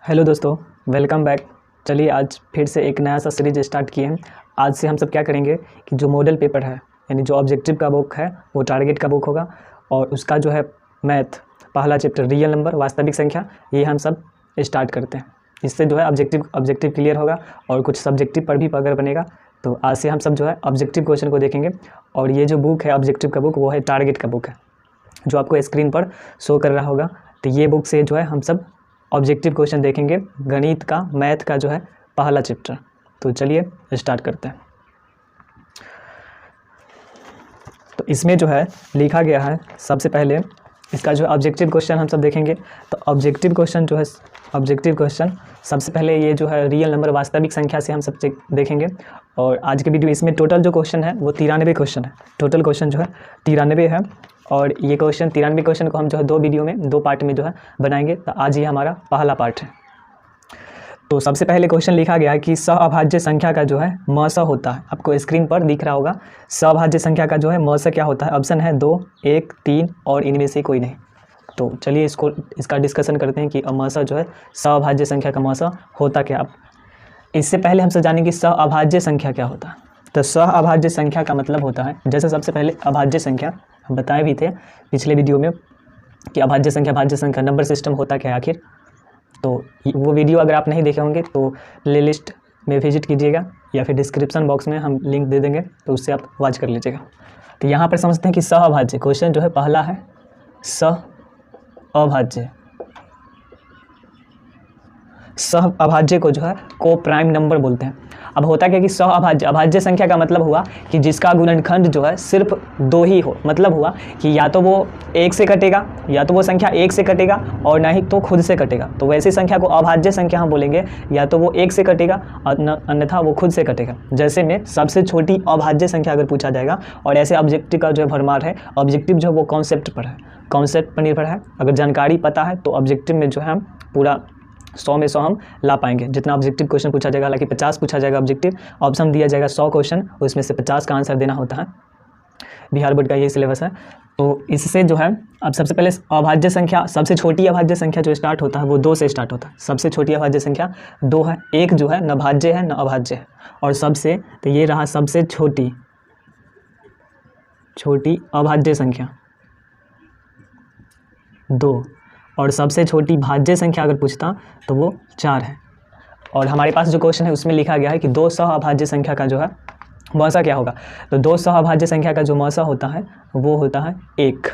Hello दोस्तों, welcome back. चलिए आज फिर से एक नया सा सीरीज स्टार्ट किए हैं। आज से हम सब क्या करेंगे कि जो मॉडल पेपर है यानी जो ऑब्जेक्टिव का बुक है वो टारगेट का बुक होगा और उसका जो है मैथ पहला चैप्टर रियल नंबर वास्तविक संख्या ये हम सब स्टार्ट करते हैं। इससे जो है ऑब्जेक्टिव क्लियर होगा और कुछ सब्जेक्टिव पर भी पकड़ बनेगा। तो आज से हम सब जो है ऑब्जेक्टिव क्वेश्चन को देखेंगे और ये जो बुक है ऑब्जेक्टिव का बुक वो है टारगेट का बुक है जो आपको स्क्रीन पर शो कर रहा होगा। तो ये बुक से जो है हम सब ऑब्जेक्टिव क्वेश्चन देखेंगे, गणित का मैथ का जो है पहला चैप्टर। तो चलिए स्टार्ट करते हैं। तो इसमें जो है लिखा गया है, सबसे पहले इसका जो ऑब्जेक्टिव क्वेश्चन हम सब देखेंगे। तो ऑब्जेक्टिव क्वेश्चन जो है ऑब्जेक्टिव क्वेश्चन सबसे पहले ये जो है रियल नंबर वास्तविक संख्या से हम सब देखेंगे। और आज के वीडियो इसमें टोटल जो क्वेश्चन है वो 93 क्वेश्चन है। टोटल क्वेश्चन जो है 93 है और ये क्वेश्चन 93 क्वेश्चन को हम जो है दो वीडियो में दो पार्ट में जो है बनाएंगे। तो आज ये हमारा पहला पार्ट है। तो सबसे पहले क्वेश्चन लिखा गया है कि सहअभाज्य संख्या का जो है म स होता है। आपको स्क्रीन पर दिख रहा होगा सहअभाज्य संख्या का जो है म स क्या होता है। ऑप्शन है 2, 1, 3 और इनमें से कोई नहीं। तो चलिए इसका डिस्कशन करते हैं कि म स जो है सहअभाज्य संख्या का म स होता क्या। अब इससे पहले हमसे जानेंगे सहअभाज्य संख्या क्या होता है। तो सहअभाज्य संख्या का मतलब होता है, जैसे सबसे पहले अभाज्य संख्या हम बताए भी थे पिछले वीडियो में कि अभाज्य संख्या भाज्य संख्या नंबर सिस्टम होता क्या है आखिर। तो वो वीडियो अगर आप नहीं देखे होंगे तो प्लेलिस्ट में विजिट कीजिएगा या फिर डिस्क्रिप्शन बॉक्स में हम लिंक दे देंगे तो उससे आप वॉच कर लीजिएगा। तो यहाँ पर समझते हैं कि सहअभाज्य क्वेश्चन जो है पहला है सहअभाज्य। सहअभाज्य को जो है को प्राइम नंबर बोलते हैं। अब होता क्या कि सहअभाज्य अभाज्य संख्या का मतलब हुआ कि जिसका गुणनखंड जो है सिर्फ 2 ही हो। मतलब हुआ कि या तो वो 1 से कटेगा या तो वो संख्या 1 से कटेगा और ना ही तो खुद से कटेगा। तो वैसी संख्या को अभाज्य संख्या हम बोलेंगे, या तो वो 1 से कटेगा अन्यथा वो खुद से कटेगा। जैसे में सबसे छोटी अभाज्य संख्या अगर पूछा जाएगा और ऐसे ऑब्जेक्टिव का जो है भरमार है। ऑब्जेक्टिव जो है वो कॉन्सेप्ट पर है, कॉन्सेप्ट पर निर्भर है। अगर जानकारी पता है तो ऑब्जेक्टिव में जो है हम पूरा 100 में 100 हम ला पाएंगे। जितना ऑब्जेक्टिव क्वेश्चन पूछा जाएगा, हालांकि 50 पूछा जाएगा ऑब्जेक्टिव, ऑप्शन दिया जाएगा 100 क्वेश्चन, उसमें से 50 का आंसर देना होता है। बिहार बोर्ड का यही सिलेबस है। तो इससे जो है अब सबसे पहले अभाज्य संख्या, सबसे छोटी अभाज्य संख्या जो स्टार्ट होता है वो 2 से स्टार्ट होता है। सबसे छोटी अभाज्य संख्या 2 है। एक जो है न भाज्य है न अभाज्य है। और सबसे तो ये रहा सबसे छोटी अभाज्य संख्या 2। और सबसे छोटी भाज्य संख्या अगर पूछता तो वो 4 है। और हमारे पास जो क्वेश्चन है उसमें लिखा गया है कि 2 सहअभाज्य संख्या का जो है म स क्या होगा। तो 2 सहअभाज्य संख्या का जो म स होता है वो होता है 1।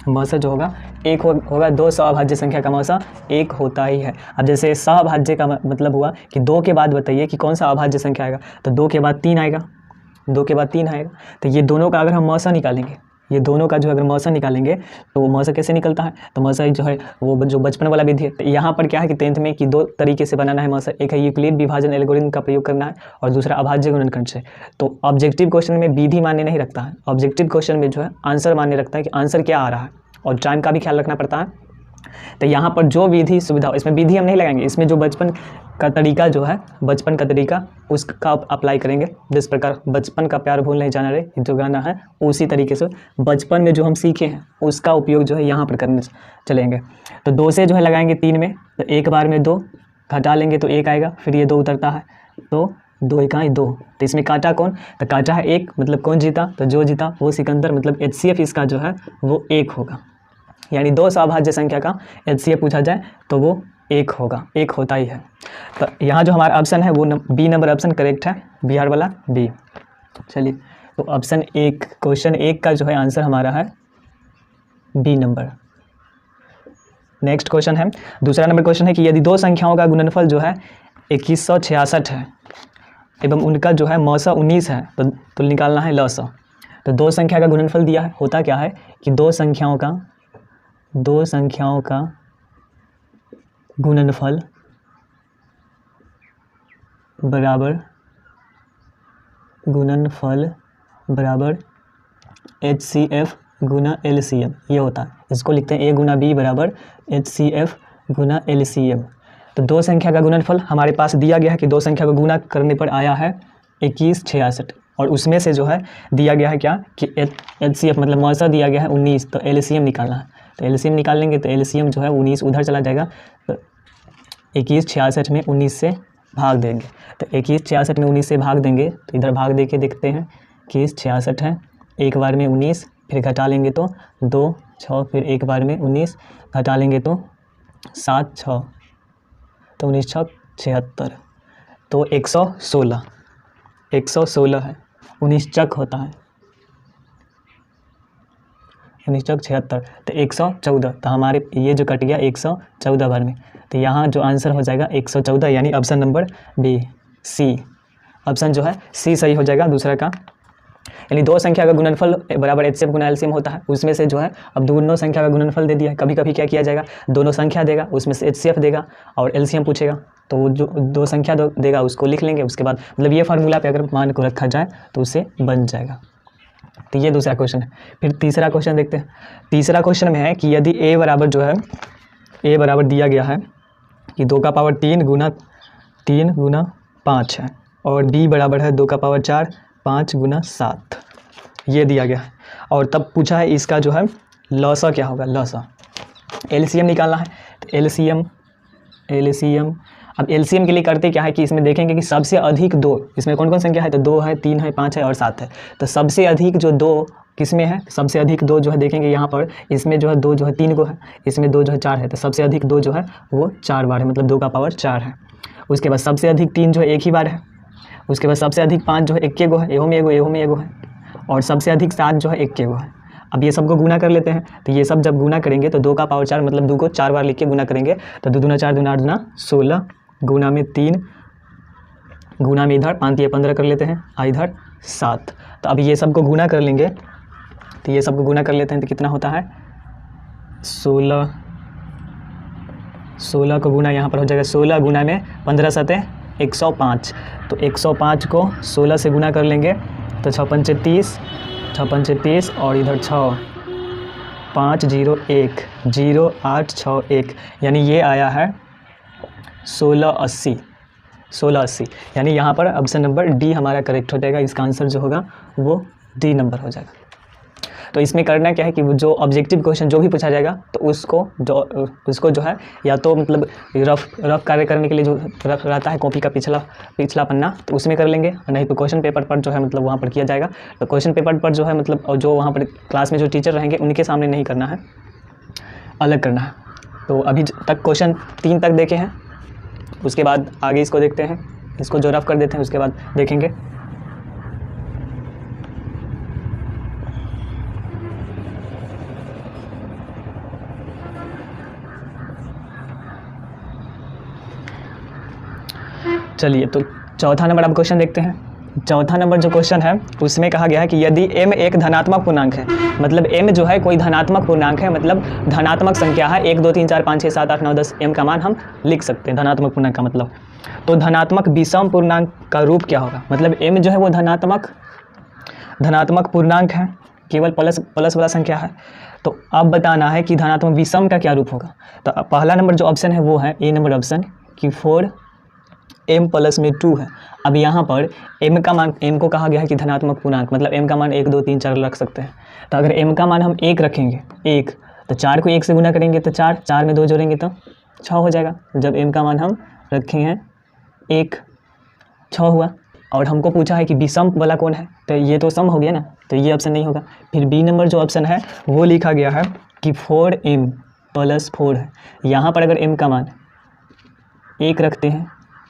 म स जो होगा 1 होगा। 2 सहअभाज्य संख्या का म स 1 होता ही है। अब जैसे सहअभाज्य का मतलब हुआ कि 2 के बाद बताइए कि कौन सा अभाज्य संख्या आएगा। तो 2 के बाद 3 आएगा, 2 के बाद 3 आएगा। तो ये दोनों का अगर हम म स निकालेंगे, ये दोनों का जो अगर म स निकालेंगे तो म स कैसे निकलता है। तो म स जो है वो जो बचपन वाला विधि है। तो यहाँ पर क्या है कि 10th में कि 2 तरीके से बनाना है म स। एक है यूक्लिड विभाजन एल्गोरिथम का प्रयोग करना है और दूसरा अभाज्य गुणनखंड से। तो ऑब्जेक्टिव क्वेश्चन में विधि मान्य नहीं रखता है, ऑब्जेक्टिव क्वेश्चन में जो है आंसर मान्य रखता है कि आंसर क्या आ रहा है और टाइम का भी ख्याल रखना पड़ता है। तो यहाँ पर जो विधि सुविधा, इसमें विधि हम नहीं लगाएंगे, इसमें जो बचपन का तरीका जो है, बचपन का तरीका उसका अप्लाई करेंगे। जिस प्रकार बचपन का प्यार भूल नहीं जाना रे जो गाना है, उसी तरीके से बचपन में जो हम सीखे हैं उसका उपयोग जो है यहाँ पर करने चलेंगे। तो 2 से जो है लगाएंगे 3 में, तो एक बार में 2 घटा लेंगे तो 1 आएगा, फिर ये 2 उतरता है तो 2 1 2। तो इसमें काटा कौन, तो काटा है 1, मतलब कौन जीता, तो जो जीता वो सिकंदर, मतलब HCF इसका जो है वो 1 होगा। यानी 2 सहअभाज्य संख्या का HCF पूछा जाए तो वो 1 होगा, 1 होता ही है। तो यहाँ जो हमारा ऑप्शन है वो बी नंबर ऑप्शन करेक्ट है, बिहार वाला बी। चलिए तो ऑप्शन 1 क्वेश्चन 1 का जो है आंसर हमारा है बी नंबर। नेक्स्ट क्वेश्चन है, दूसरा नंबर क्वेश्चन है कि यदि 2 संख्याओं का गुणनफल जो है 2166 है एवं उनका जो है म स 19 है तो निकालना है ल स। तो 2 संख्या का गुणनफल दिया है। होता क्या है कि 2 संख्याओं का गुणनफल बराबर HCF गुना LCM, ये होता है। इसको लिखते हैं A गुना B बराबर HCF गुना LCM। तो 2 संख्या का गुणनफल हमारे पास दिया गया है कि 2 संख्या को गुना करने पर आया है 2166 और उसमें से जो है दिया गया है क्या कि HCF मतलब म स दिया गया है 19, तो LCM निकालना है। तो LCM निकाल लेंगे तो LCM जो है 19 उधर चला जाएगा, तो 21 66 में 19 से भाग देंगे। तो 21 66 में 19 से भाग देंगे तो इधर भाग दे के देखते हैं। 21 66 है, एक बार में 19, फिर घटा लेंगे तो 2 6, फिर एक बार में 19 घटा लेंगे तो 7 6, तो 19 6 76, तो 116 है। 19 चक होता है, 19 चक 76, तो 114। तो हमारे ये जो कट गया 114 बार में, तो यहाँ जो आंसर हो जाएगा 114, यानी option number B C, option जो है सी सही हो जाएगा दूसरा का। यानी दो संख्या का गुणनफल बराबर HCF गुना LCM होता है, उसमें से जो है अब दोनों संख्या का गुणनफल दे दिया है। कभी कभी क्या किया जाएगा, दोनों संख्या देगा, उसमें से HCF देगा और LCM पूछेगा, तो वो जो दो संख्या देगा उसको लिख लेंगे। उसके बाद मतलब ये फार्मूला पे अगर मान को रखा जाए तो उससे बन जाएगा। तो ये दूसरा क्वेश्चन है। फिर तीसरा क्वेश्चन देखते हैं। तीसरा क्वेश्चन में है कि यदि A बराबर जो है, A बराबर दिया गया है कि 2 का पावर 3 गुना 5 है, और B बराबर है 2 का पावर 4 5 गुना 7, ये दिया गया है। और तब पूछा है इसका जो है लॉसा क्या होगा, लॉसा LCM निकालना है। तो LCM अब LCM के लिए करते क्या है कि इसमें देखेंगे कि सबसे अधिक 2, इसमें कौन कौन संख्या है, तो 2 है 3 है 5 है और 7 है। तो सबसे अधिक जो 2 किसमें है, सबसे अधिक 2 जो है देखेंगे यहाँ पर, इसमें जो है 2 जो है 3 को है, इसमें 2 जो है 4 है, तो सबसे अधिक 2 जो है वो 4 बार है, मतलब 2 का पावर 4 है। उसके बाद सबसे अधिक 3 जो है 1 ही बार है। उसके बाद सबसे अधिक 5 जो है 1 गो है, एहो में एगो है, और सबसे अधिक 7 जो है 1 गो है। अब ये सबको गुना कर लेते हैं। तो ये सब जब गुना करेंगे तो 2 का पावर 4 मतलब 2 को 4 बार लिख के गुना करेंगे, तो 2 दूना 4 दूना 8 दूना 16, गुना में 3, गुना में इधर 5 15 कर लेते हैं, इधर 7। तो अब ये सबको गुना कर लेंगे, तो ये सबको गुना कर लेते हैं तो कितना होता है 16 को गुना यहाँ पर हो जाएगा 16 गुना में 15 7 105। तो 105 को 16 से गुना कर लेंगे तो 6 पंचे 30, 6 पंचे 30 और इधर 6 5 0 1 0 8 6 1, यानी ये आया है 1680, यानी यहाँ पर ऑप्शन नंबर डी हमारा करेक्ट हो जाएगा। इसका आंसर जो होगा वो डी नंबर हो जाएगा। तो इसमें करना क्या है कि जो ऑब्जेक्टिव क्वेश्चन जो भी पूछा जाएगा तो उसको जो है या तो मतलब रफ कार्य करने के लिए जो रफ रहता है कॉपी का पिछला पन्ना, तो उसमें कर लेंगे, नहीं तो क्वेश्चन पेपर पर जो है मतलब वहाँ पर किया जाएगा। तो क्वेश्चन पेपर पर जो है मतलब जो वहाँ पर क्लास में जो टीचर रहेंगे उनके सामने नहीं करना है, अलग करना है। तो अभी तक क्वेश्चन 3 तक देखे हैं, उसके बाद आगे इसको देखते हैं, इसको जो रफ कर देते हैं उसके बाद देखेंगे। चलिए तो चौथा नंबर अब क्वेश्चन देखते हैं। चौथा नंबर जो क्वेश्चन है उसमें कहा गया है कि यदि m एक धनात्मक पूर्णांक है, मतलब m जो है कोई धनात्मक पूर्णांक है, मतलब धनात्मक संख्या है, 1 2 3 4 5 6 7 8 9 10 m का मान हम लिख सकते हैं धनात्मक पूर्णांक का मतलब। तो धनात्मक विषम पूर्णांक का रूप क्या होगा, मतलब m जो है वो धनात्मक पूर्णांक है, केवल प्लस वाला संख्या है। तो अब बताना है कि धनात्मक विषम का क्या रूप होगा। तो पहला नंबर जो ऑप्शन है वो है ए नंबर ऑप्शन कि 4m प्लस में 2 है। अब यहाँ पर m का मान, m को कहा गया है कि धनात्मक पूर्णांक, मतलब m का मान 1 2 3 4 रख सकते हैं। तो अगर m का मान हम 1 रखेंगे, 1, तो 4 को 1 से गुना करेंगे तो 4 में 2 जोड़ेंगे तो 6 हो जाएगा। जब m का मान हम रखे हैं 1, 6 हुआ। और हमको पूछा है कि विषम वाला कौन है, तो ये तो सम हो गया ना, तो ये ऑप्शन नहीं होगा। फिर बी नंबर जो ऑप्शन है वो लिखा गया है कि 4m प्लस 4 है। यहाँ पर अगर m का मान 1 रखते हैं,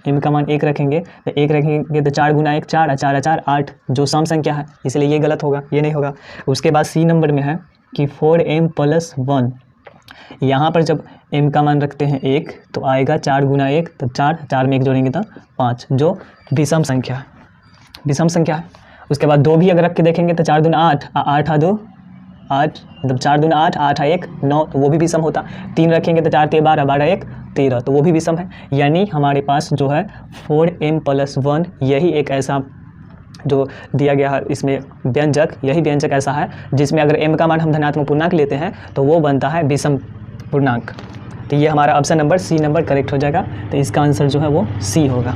m का मान 1 रखेंगे तो 1 रखेंगे तो 4 गुना 1 4 4 4 8 जो सम संख्या है, इसलिए ये गलत होगा, ये नहीं होगा। उसके बाद सी नंबर में है कि 4m प्लस 1। यहाँ पर जब m का मान रखते हैं 1 तो आएगा 4 गुना 1 तो 4 में 1 जोड़ेंगे तो 5, जो विषम संख्या है, विषम संख्या है। उसके बाद 2 भी अगर रख के देखेंगे तो 4 दूना 8 8 2 8, मतलब 4 दूना 8 8 1 9, तो वो भी विषम होता। 3 रखेंगे तो 4 3 12 12 1 13, तो वो भी विषम है। यानी हमारे पास जो है 4m प्लस 1 यही एक ऐसा जो दिया गया है इसमें व्यंजक, यही व्यंजक ऐसा है जिसमें अगर m का मान हम धनात्मक पूर्णांक लेते हैं तो वो बनता है विषम पूर्णांक। तो ये हमारा option number C number correct हो जाएगा। तो इसका आंसर जो है वो सी होगा।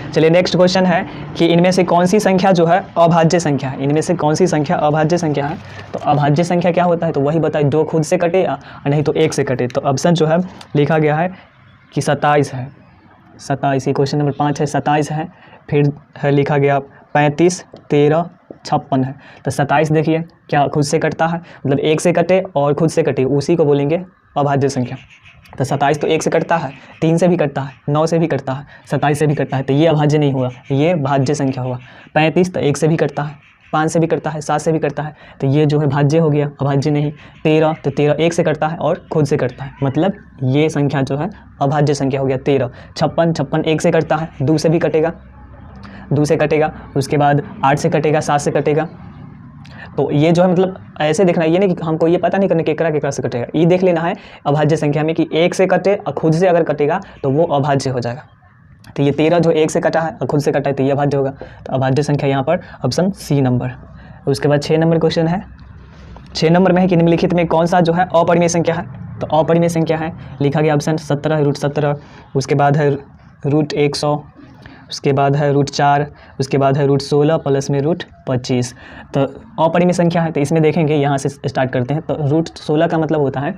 चलिए नेक्स्ट क्वेश्चन है कि इनमें से कौन सी संख्या जो है अभाज्य संख्या है, इनमें से कौन सी संख्या अभाज्य संख्या है। तो अभाज्य संख्या क्या होता है, तो वही बताए, 2 खुद से कटे या नहीं तो 1 से कटे। तो ऑप्शन जो है लिखा गया है कि 27 है, 27, ये क्वेश्चन नंबर 5 है, 27 है। फिर है लिखा गया 35, 13, 56 है। तो 27 देखिए क्या खुद से कटता है, मतलब 1 से कटे और खुद से कटे उसी को बोलेंगे अभाज्य संख्या। तो 27 तो 1 से कटता है, 3 से भी कटता है, 9 से भी कटता है, 27 से भी कटता है, तो ये अभाज्य नहीं हुआ, ये भाज्य संख्या हुआ। 35 तो 1 से भी कटता है, 5 से भी कटता है, 7 से भी कटता है, तो ये जो है भाज्य हो गया, अभाज्य नहीं। 13 तो 13 1 से कटता है और खुद से कटता है, मतलब ये संख्या जो है अभाज्य संख्या हो गया 13। 56 1 से कटता है, 2 से भी कटेगा, 2 से कटेगा, उसके बाद 8 से कटेगा, 7 से कटेगा। तो ये जो है मतलब ऐसे देखना है, ये नहीं कि हमको ये पता नहीं करना केकरा से कटेगा, ये देख लेना है अभाज्य संख्या में कि 1 से कटे और खुद से अगर कटेगा तो वो अभाज्य हो जाएगा। तो ये 13 जो 1 से कटा है और खुद से कटा है तो ये अभाज्य होगा। तो अभाज्य संख्या यहाँ पर ऑप्शन सी नंबर। उसके बाद 6 नंबर क्वेश्चन है। 6 नंबर में है कि निम्नलिखित में कौन सा जो है अपरिमेय संख्या है। तो अपरिमेय संख्या है, लिखा गया ऑप्शन 17 √17, उसके बाद है √100, उसके बाद है √4, उसके बाद है √16 प्लस में √25। तो अपरिमेय संख्या है, तो इसमें देखेंगे यहाँ से स्टार्ट करते हैं। तो √16 का मतलब होता है,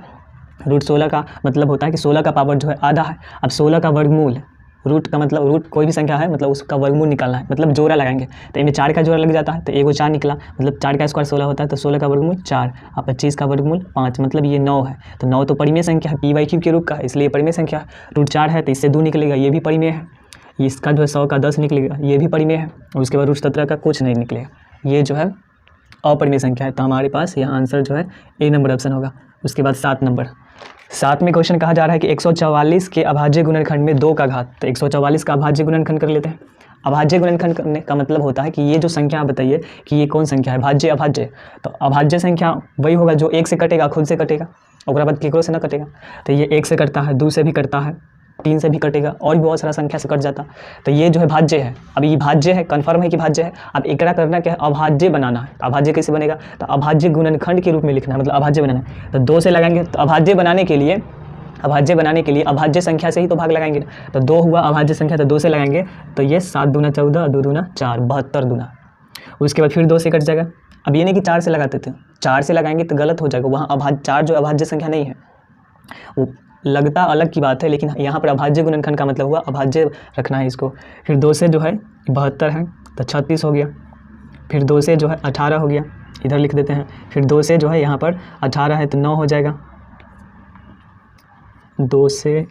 √16 का मतलब होता है कि 16 का पावर जो है आधा है। अब 16 का वर्गमूल, रूट का मतलब रूट कोई भी संख्या है मतलब उसका वर्गमूल निकालना है, मतलब जोड़ा लगाएंगे। तो इनमें 4 का जोड़ा लग जाता है, तो एगो 4 निकला, मतलब 4 का स्क्वायर 16 होता है, तो 16 का वर्गमूल 4 और 25 का वर्गमूल 5, मतलब ये 9 है। तो 9 तो परिमेय संख्या है, p/q के रूप का है, इसलिए परिमेय संख्या है। √4 है तो इससे 2 निकलेगा, ये भी परिमेय है। इसका जो है 100 का 10 निकलेगा, ये भी परिमेय है। उसके बाद √17 का कुछ नहीं निकलेगा, ये जो है अपरिमेय संख्या है। तो हमारे पास यहाँ आंसर जो है ए नंबर ऑप्शन होगा। उसके बाद 7 नंबर, 7 में क्वेश्चन कहा जा रहा है कि 144 के अभाज्य गुणनखंड में 2 का घात। तो 144 का अभाज्य गुणनखंड कर लेते हैं। अभाज्य गुणनखंड करने का मतलब होता है कि ये जो संख्या आप बताइए कि ये कौन संख्या है, भाज्य अभाज्य। तो अभाज्य संख्या वही होगा जो 1 से कटेगा, खुद से कटेगा, और बाद केकरो से ना कटेगा। तो ये 1 से कटता है, 2 से भी कटता है, 3 से भी कटेगा, और भी बहुत सारा संख्या से कट जाता। तो ये जो है भाज्य है। अब ये भाज्य है, कन्फर्म है कि भाज्य है। अब एकरा करना क्या है, अभाज्य बनाना है। अभाज्य कैसे बनेगा, तो अभाज्य गुणनखंड के रूप में लिखना है, मतलब अभाज्य बनाना है। तो 2 से लगाएंगे, तो अभाज्य बनाने के लिए अभाज्य संख्या से ही तो भाग लगाएंगे। तो 2 हुआ अभाज्य संख्या, तो 2 से लगाएंगे, तो ये 7 दूना 14, 2 दूना 4, 72 दूना। उसके बाद फिर 2 से कट जाएगा। अब ये नहीं कि 4 से लगाते थे, 4 से लगाएंगे तो गलत हो जाएगा, वहाँ 4 जो अभाज्य संख्या नहीं है, वो लगता अलग की बात है, लेकिन यहाँ पर अभाज्य गुणनखंड का मतलब हुआ अभाज्य रखना है इसको। फिर 2 से जो है 72 है तो 36 हो गया। फिर 2 से जो है 18 हो गया, इधर लिख देते हैं। फिर 2 से जो है यहाँ पर 18 है तो 9 हो जाएगा, 2 से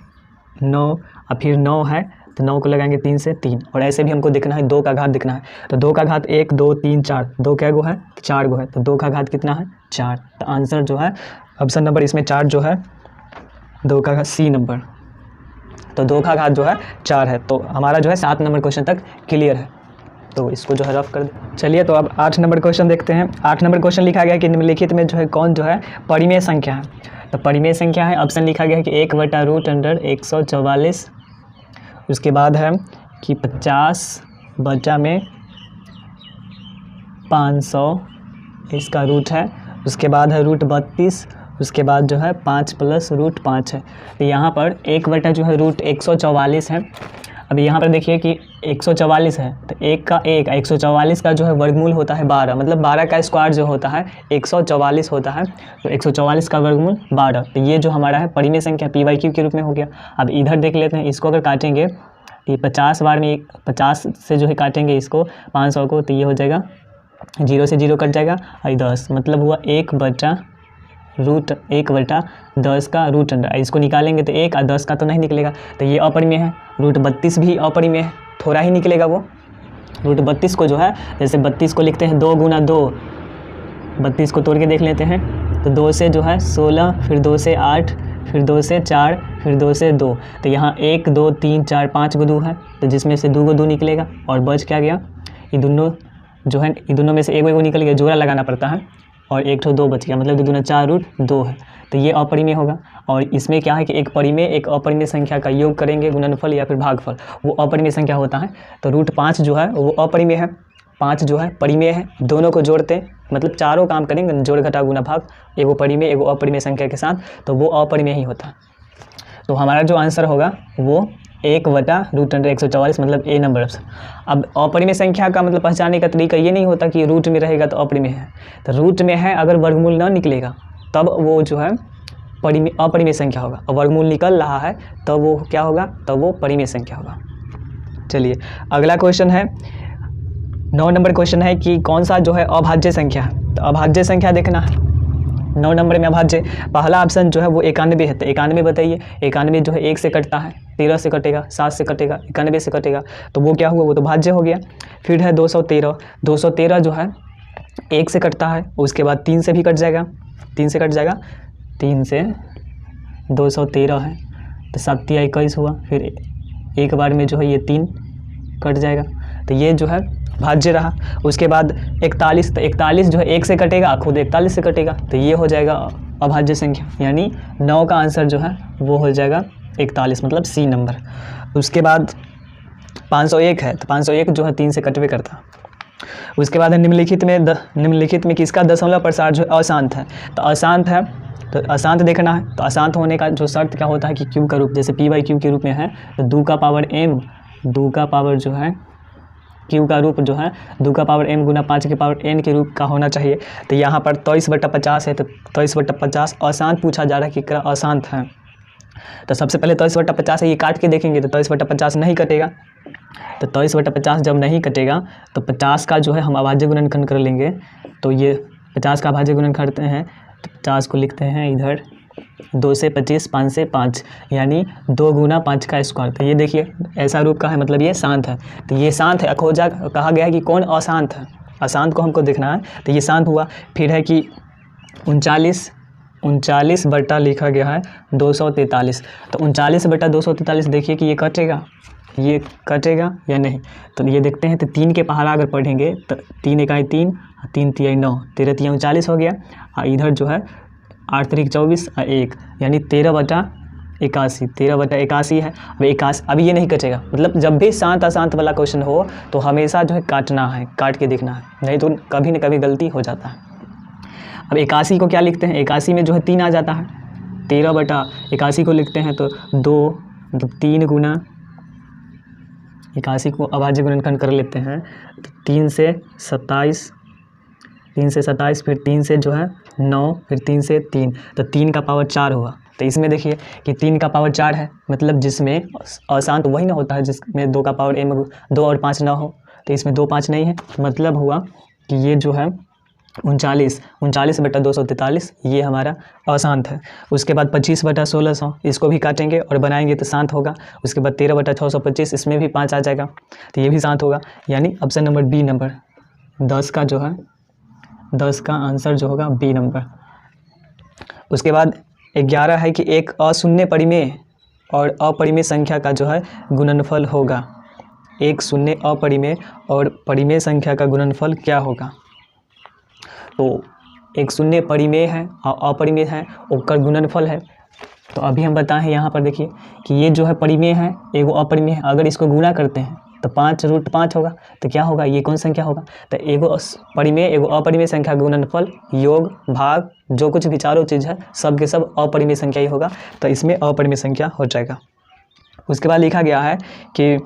9, और फिर 9 है तो 9 को लगाएंगे 3 से 3, और ऐसे भी हमको देखना है 2 का घात देखना है। तो 2 का घात 1 2 3 4, 2 क्या गो है, 4 गो है, तो 2 का घात कितना है, 4। तो आंसर जो है ऑप्शन नंबर इसमें 4 जो है 2 का घात सी नंबर। तो 2 का घात जो है 4 है। तो हमारा जो है 7 नंबर क्वेश्चन तक क्लियर है, तो इसको जो है रफ कर दे। चलिए तो अब 8 नंबर क्वेश्चन देखते हैं। 8 नंबर क्वेश्चन लिखा गया कि निम्नलिखित में जो है कौन जो है परिमेय संख्या है। तो परिमेय संख्या है, ऑप्शन लिखा गया है कि 1/√144, उसके बाद है कि 50/500 इसका रूट है, उसके बाद है √32, उसके बाद जो है 5 + √5 है। तो यहाँ पर 1 जो है √144 है। अब यहाँ पर देखिए कि 144 है, तो 1 का 1, 144 का जो है वर्गमूल होता है 12, मतलब 12 का स्क्वायर जो होता है 144 होता है। तो 144 का वर्गमूल 12, तो ये जो हमारा है परिमेय संख्या p/q के रूप में हो गया। अब इधर देख लेते हैं, इसको अगर काटेंगे तो 50 बार में 50 से जो है काटेंगे इसको 500 को, तो ये हो जाएगा 0 से 0 कट जाएगा, और 10 मतलब हुआ 1/10 का रूट अंडर। इसको निकालेंगे तो 1 और 10 का तो नहीं निकलेगा, तो ये अपरिमेय है। √32 भी अपरिमेय है, थोड़ा ही निकलेगा वो। √32 को जो है, जैसे 32 को लिखते हैं 2 × 2, 32 को तोड़ के देख लेते हैं, तो 2 से जो है 16, फिर 2 से 8, फिर 2 से 4, फिर 2 से 2, तो यहाँ 1 2 3 4 5 गो 2 है, तो जिसमें से 2 गो 2 निकलेगा, और बच क्या गया, ये दोनों जो है, ये दोनों में से एक निकल गया, जोड़ा लगाना पड़ता है, और 1 ठो 2 बच गया, मतलब 2 दूना 4 √2 है। तो ये अपरिमेय होगा। और इसमें क्या है कि एक परिमेय एक अपरिमेय संख्या का योग करेंगे, गुणनफल या फिर भागफल, वो अपरिमेय संख्या होता है। तो √5 जो है वो अपरिमेय है, 5 जो है परिमेय है। दोनों को जोड़ते हैं, मतलब चारों काम करेंगे, जोड़ घटा गुना भाग, एगो परिमेय एगो अपरिमेय संख्या के साथ, तो वो अपरिमेय ही होता है। तो हमारा जो आंसर होगा वो 1/√144, मतलब ए नंबर ऑप्शन। अब अपरिमेय संख्या का मतलब पहचानने का तरीका ये नहीं होता कि रूट में रहेगा तो अपरिमेय है। तो रूट में है, अगर वर्गमूल ना निकलेगा तब वो जो है अपरिमेय संख्या होगा, और वर्गमूल निकल रहा है तो वो क्या होगा, तो वो परिमेय संख्या होगा। चलिए अगला क्वेश्चन है, 9 नंबर क्वेश्चन है कि कौन सा जो है अभाज्य संख्या है। तो अभाज्य संख्या देखना है 9 नंबर में अभाज्य। पहला ऑप्शन जो है वो 91 है। तो 91 बताइए, 91 जो है 1 से कटता है, 13 से कटेगा, 7 से कटेगा, 91 से कटेगा, तो वो क्या हुआ, वो तो भाज्य हो गया। फिर है 213, 213 जो है 1 से कटता है, उसके बाद 3 से भी कट जाएगा, 3 से कट जाएगा, 3 से 213 है तो 7 या 21 हुआ, फिर एक बार में जो है ये 3 कट जाएगा, तो ये जो है भाज्य रहा। उसके बाद 41, तो 41 जो है 1 से कटेगा, खुद 41 से कटेगा, तो ये हो जाएगा अभाज्य संख्या, यानी 9 का आंसर जो है वो हो जाएगा 41, मतलब सी नंबर। उसके बाद 501 है, तो 501 जो है 3 से कटवे करता। उसके बाद है निम्नलिखित में किसका दशमलव प्रसार जो है अशांत है। तो अशांत है, तो अशांत देखना है। तो अशांत होने का जो शर्त क्या होता है कि क्यू का रूप जैसे p/q के रूप में है, तो 2 का पावर m, 2 का पावर जो है q का रूप जो है 2 का पावर m गुना 5 के पावर n के रूप का होना चाहिए। तो यहाँ पर 23/50 है, तो 23/50 अशांत पूछा जा रहा है कि क्या अशांत है। तो सबसे पहले 23/50 है, ये काट के देखेंगे तो 23/50 नहीं कटेगा। तो 23/50 जब नहीं कटेगा तो 50 का जो है हम अभाज्य गुणनखंड कर लेंगे। तो ये 50 का अभाज्य गुणन करते हैं, तो 50 को लिखते हैं इधर 2 से 25, 5 से 5, यानी 2 गुना 5 का स्क्वायर। तो ये देखिए ऐसा रूप का है, मतलब ये शांत है। तो ये शांत है, खोजा कहा गया है कि कौन अशांत है, अशांत को हमको देखना है। तो ये शांत हुआ। फिर है कि 39 बटा लिखा गया है 243। तो 39/243 देखिए कि ये कटेगा या नहीं। तो ये देखते हैं, तो 3 के पहाड़ा अगर पढ़ेंगे तो 3 एकाई 3, 3 तिहाई 9, 13 तिहाई 39 हो गया। और इधर जो है 8 तिहाई 24 और 1, यानी 13/81, 13/81 है। अब 81, अभी ये नहीं कटेगा, मतलब जब भी शांत अशांत वाला क्वेश्चन हो तो हमेशा जो है काटना है, काट के देखना है, नहीं तो कभी न कभी गलती हो जाता है। अब 81 को क्या लिखते हैं, 81 में जो है 3 आ जाता है, 13/81 को लिखते हैं तो 2, मतलब 3 गुना 81 को अभाज्य गुणनखंड कर लेते हैं। तो 3 से 27, फिर 3 से जो है 9, फिर 3 से 3, तो 3 का पावर 4 हुआ। तो इसमें देखिए कि 3 का पावर 4 है, मतलब जिसमें अशांत वही ना होता है जिसमें 2 का पावर m 2 और 5 ना हो। तो इसमें 2 5 नहीं है, मतलब हुआ कि ये जो है 39/243 ये हमारा अशांत है। उसके बाद 25/1600 इसको भी काटेंगे और बनाएंगे तो शांत होगा। उसके बाद 13/625 इसमें भी 5 आ जाएगा, तो ये भी शांत होगा, यानी ऑप्शन नंबर बी नंबर 10 का जो है 10 का आंसर जो होगा बी नंबर। उसके बाद 11 है कि एक अशून्य परिमेय और अपरिमेय संख्या का जो है गुणनफल होगा। एक शून्य अपरिमेय और परिमेय संख्या का गुणनफल क्या होगा। तो एक शून्य परिमेय है और अपरिमेय है, उसका गुणनफल है। तो अभी हम बताएं यहाँ पर देखिए कि ये जो है परिमेय है, एगो अपरिमेय है, अगर इसको गुणा करते हैं तो 5√5 होगा, तो क्या होगा, ये कौन संख्या होगा। तो एगो परिमेय एगो अपरिमेय संख्या गुणनफल योग भाग जो कुछ भी चारों चीज़ है सब के सब अपरिमेय संख्या ही होगा, तो इसमें अपरिमेय संख्या हो जाएगा। उसके बाद लिखा गया है कि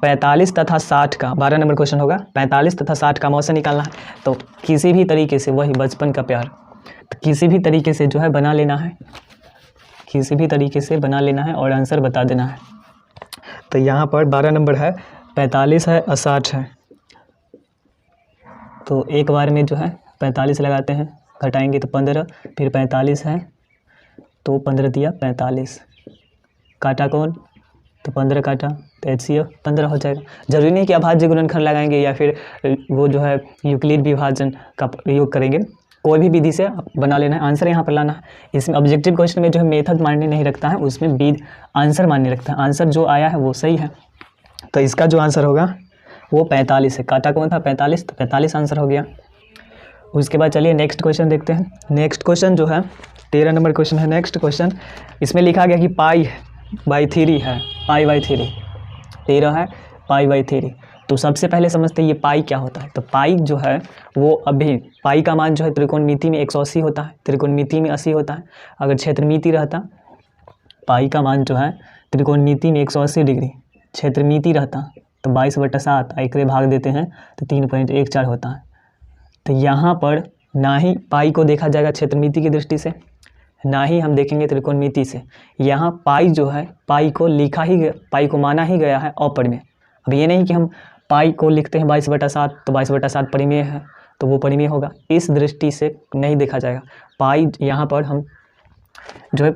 45 तथा 60 का 12 नंबर क्वेश्चन होगा, 45 तथा 60 का मौसा निकालना है। तो किसी भी तरीके से, वही बचपन का प्यार, तो किसी भी तरीके से जो है बना लेना है, किसी भी तरीके से बना लेना है और आंसर बता देना है। तो यहाँ पर 12 नंबर है, 45 है और 60 है। तो एक बार में जो है 45 लगाते हैं, घटाएंगे तो 15, फिर 45 है तो 15 दिया 45, काटा कौन, तो 15 काटा तो HCF 15 हो जाएगा। जरूरी नहीं कि अभाज्य गुणनखंड लगाएंगे या फिर वो जो है यूक्लिड विभाजन का प्रयोग करेंगे, कोई भी विधि से बना लेना है, आंसर यहाँ पर लाना है। इसमें ऑब्जेक्टिव क्वेश्चन में जो है मेथड मान्य नहीं रखता है, उसमें आंसर मान्य रखता है, आंसर जो आया है वो सही है। तो इसका जो आंसर होगा वो 45 है, काटा कौन था 45, तो 45 आंसर हो गया। उसके बाद चलिए नेक्स्ट क्वेश्चन देखते हैं। नेक्स्ट क्वेश्चन जो है 13 नंबर क्वेश्चन है। नेक्स्ट क्वेश्चन इसमें लिखा गया कि π/3 है, π/3 13 है, π/3। तो सबसे पहले समझते हैं ये पाई क्या होता है। तो पाई जो है वो अभी पाई का मान जो है त्रिकोणमिति में 180 होता है, त्रिकोणमिति में 80 होता है। अगर क्षेत्रमिति रहता, पाई का मान जो है त्रिकोणमिति में 180 डिग्री, क्षेत्रमिति रहता तो 22/7 एक भाग देते हैं तो 3.14 होता है। तो यहाँ पर ना ही पाई को देखा जाएगा क्षेत्रमिति की दृष्टि से, ना ही हम देखेंगे त्रिकोणमिति से। यहाँ पाई जो है, पाई को माना ही गया है अपरिमेय। अब ये नहीं कि हम पाई को लिखते हैं 22/7 तो 22/7 परिमेय है तो वो परिमेय होगा, इस दृष्टि से नहीं देखा जाएगा। पाई यहाँ पर हम जो है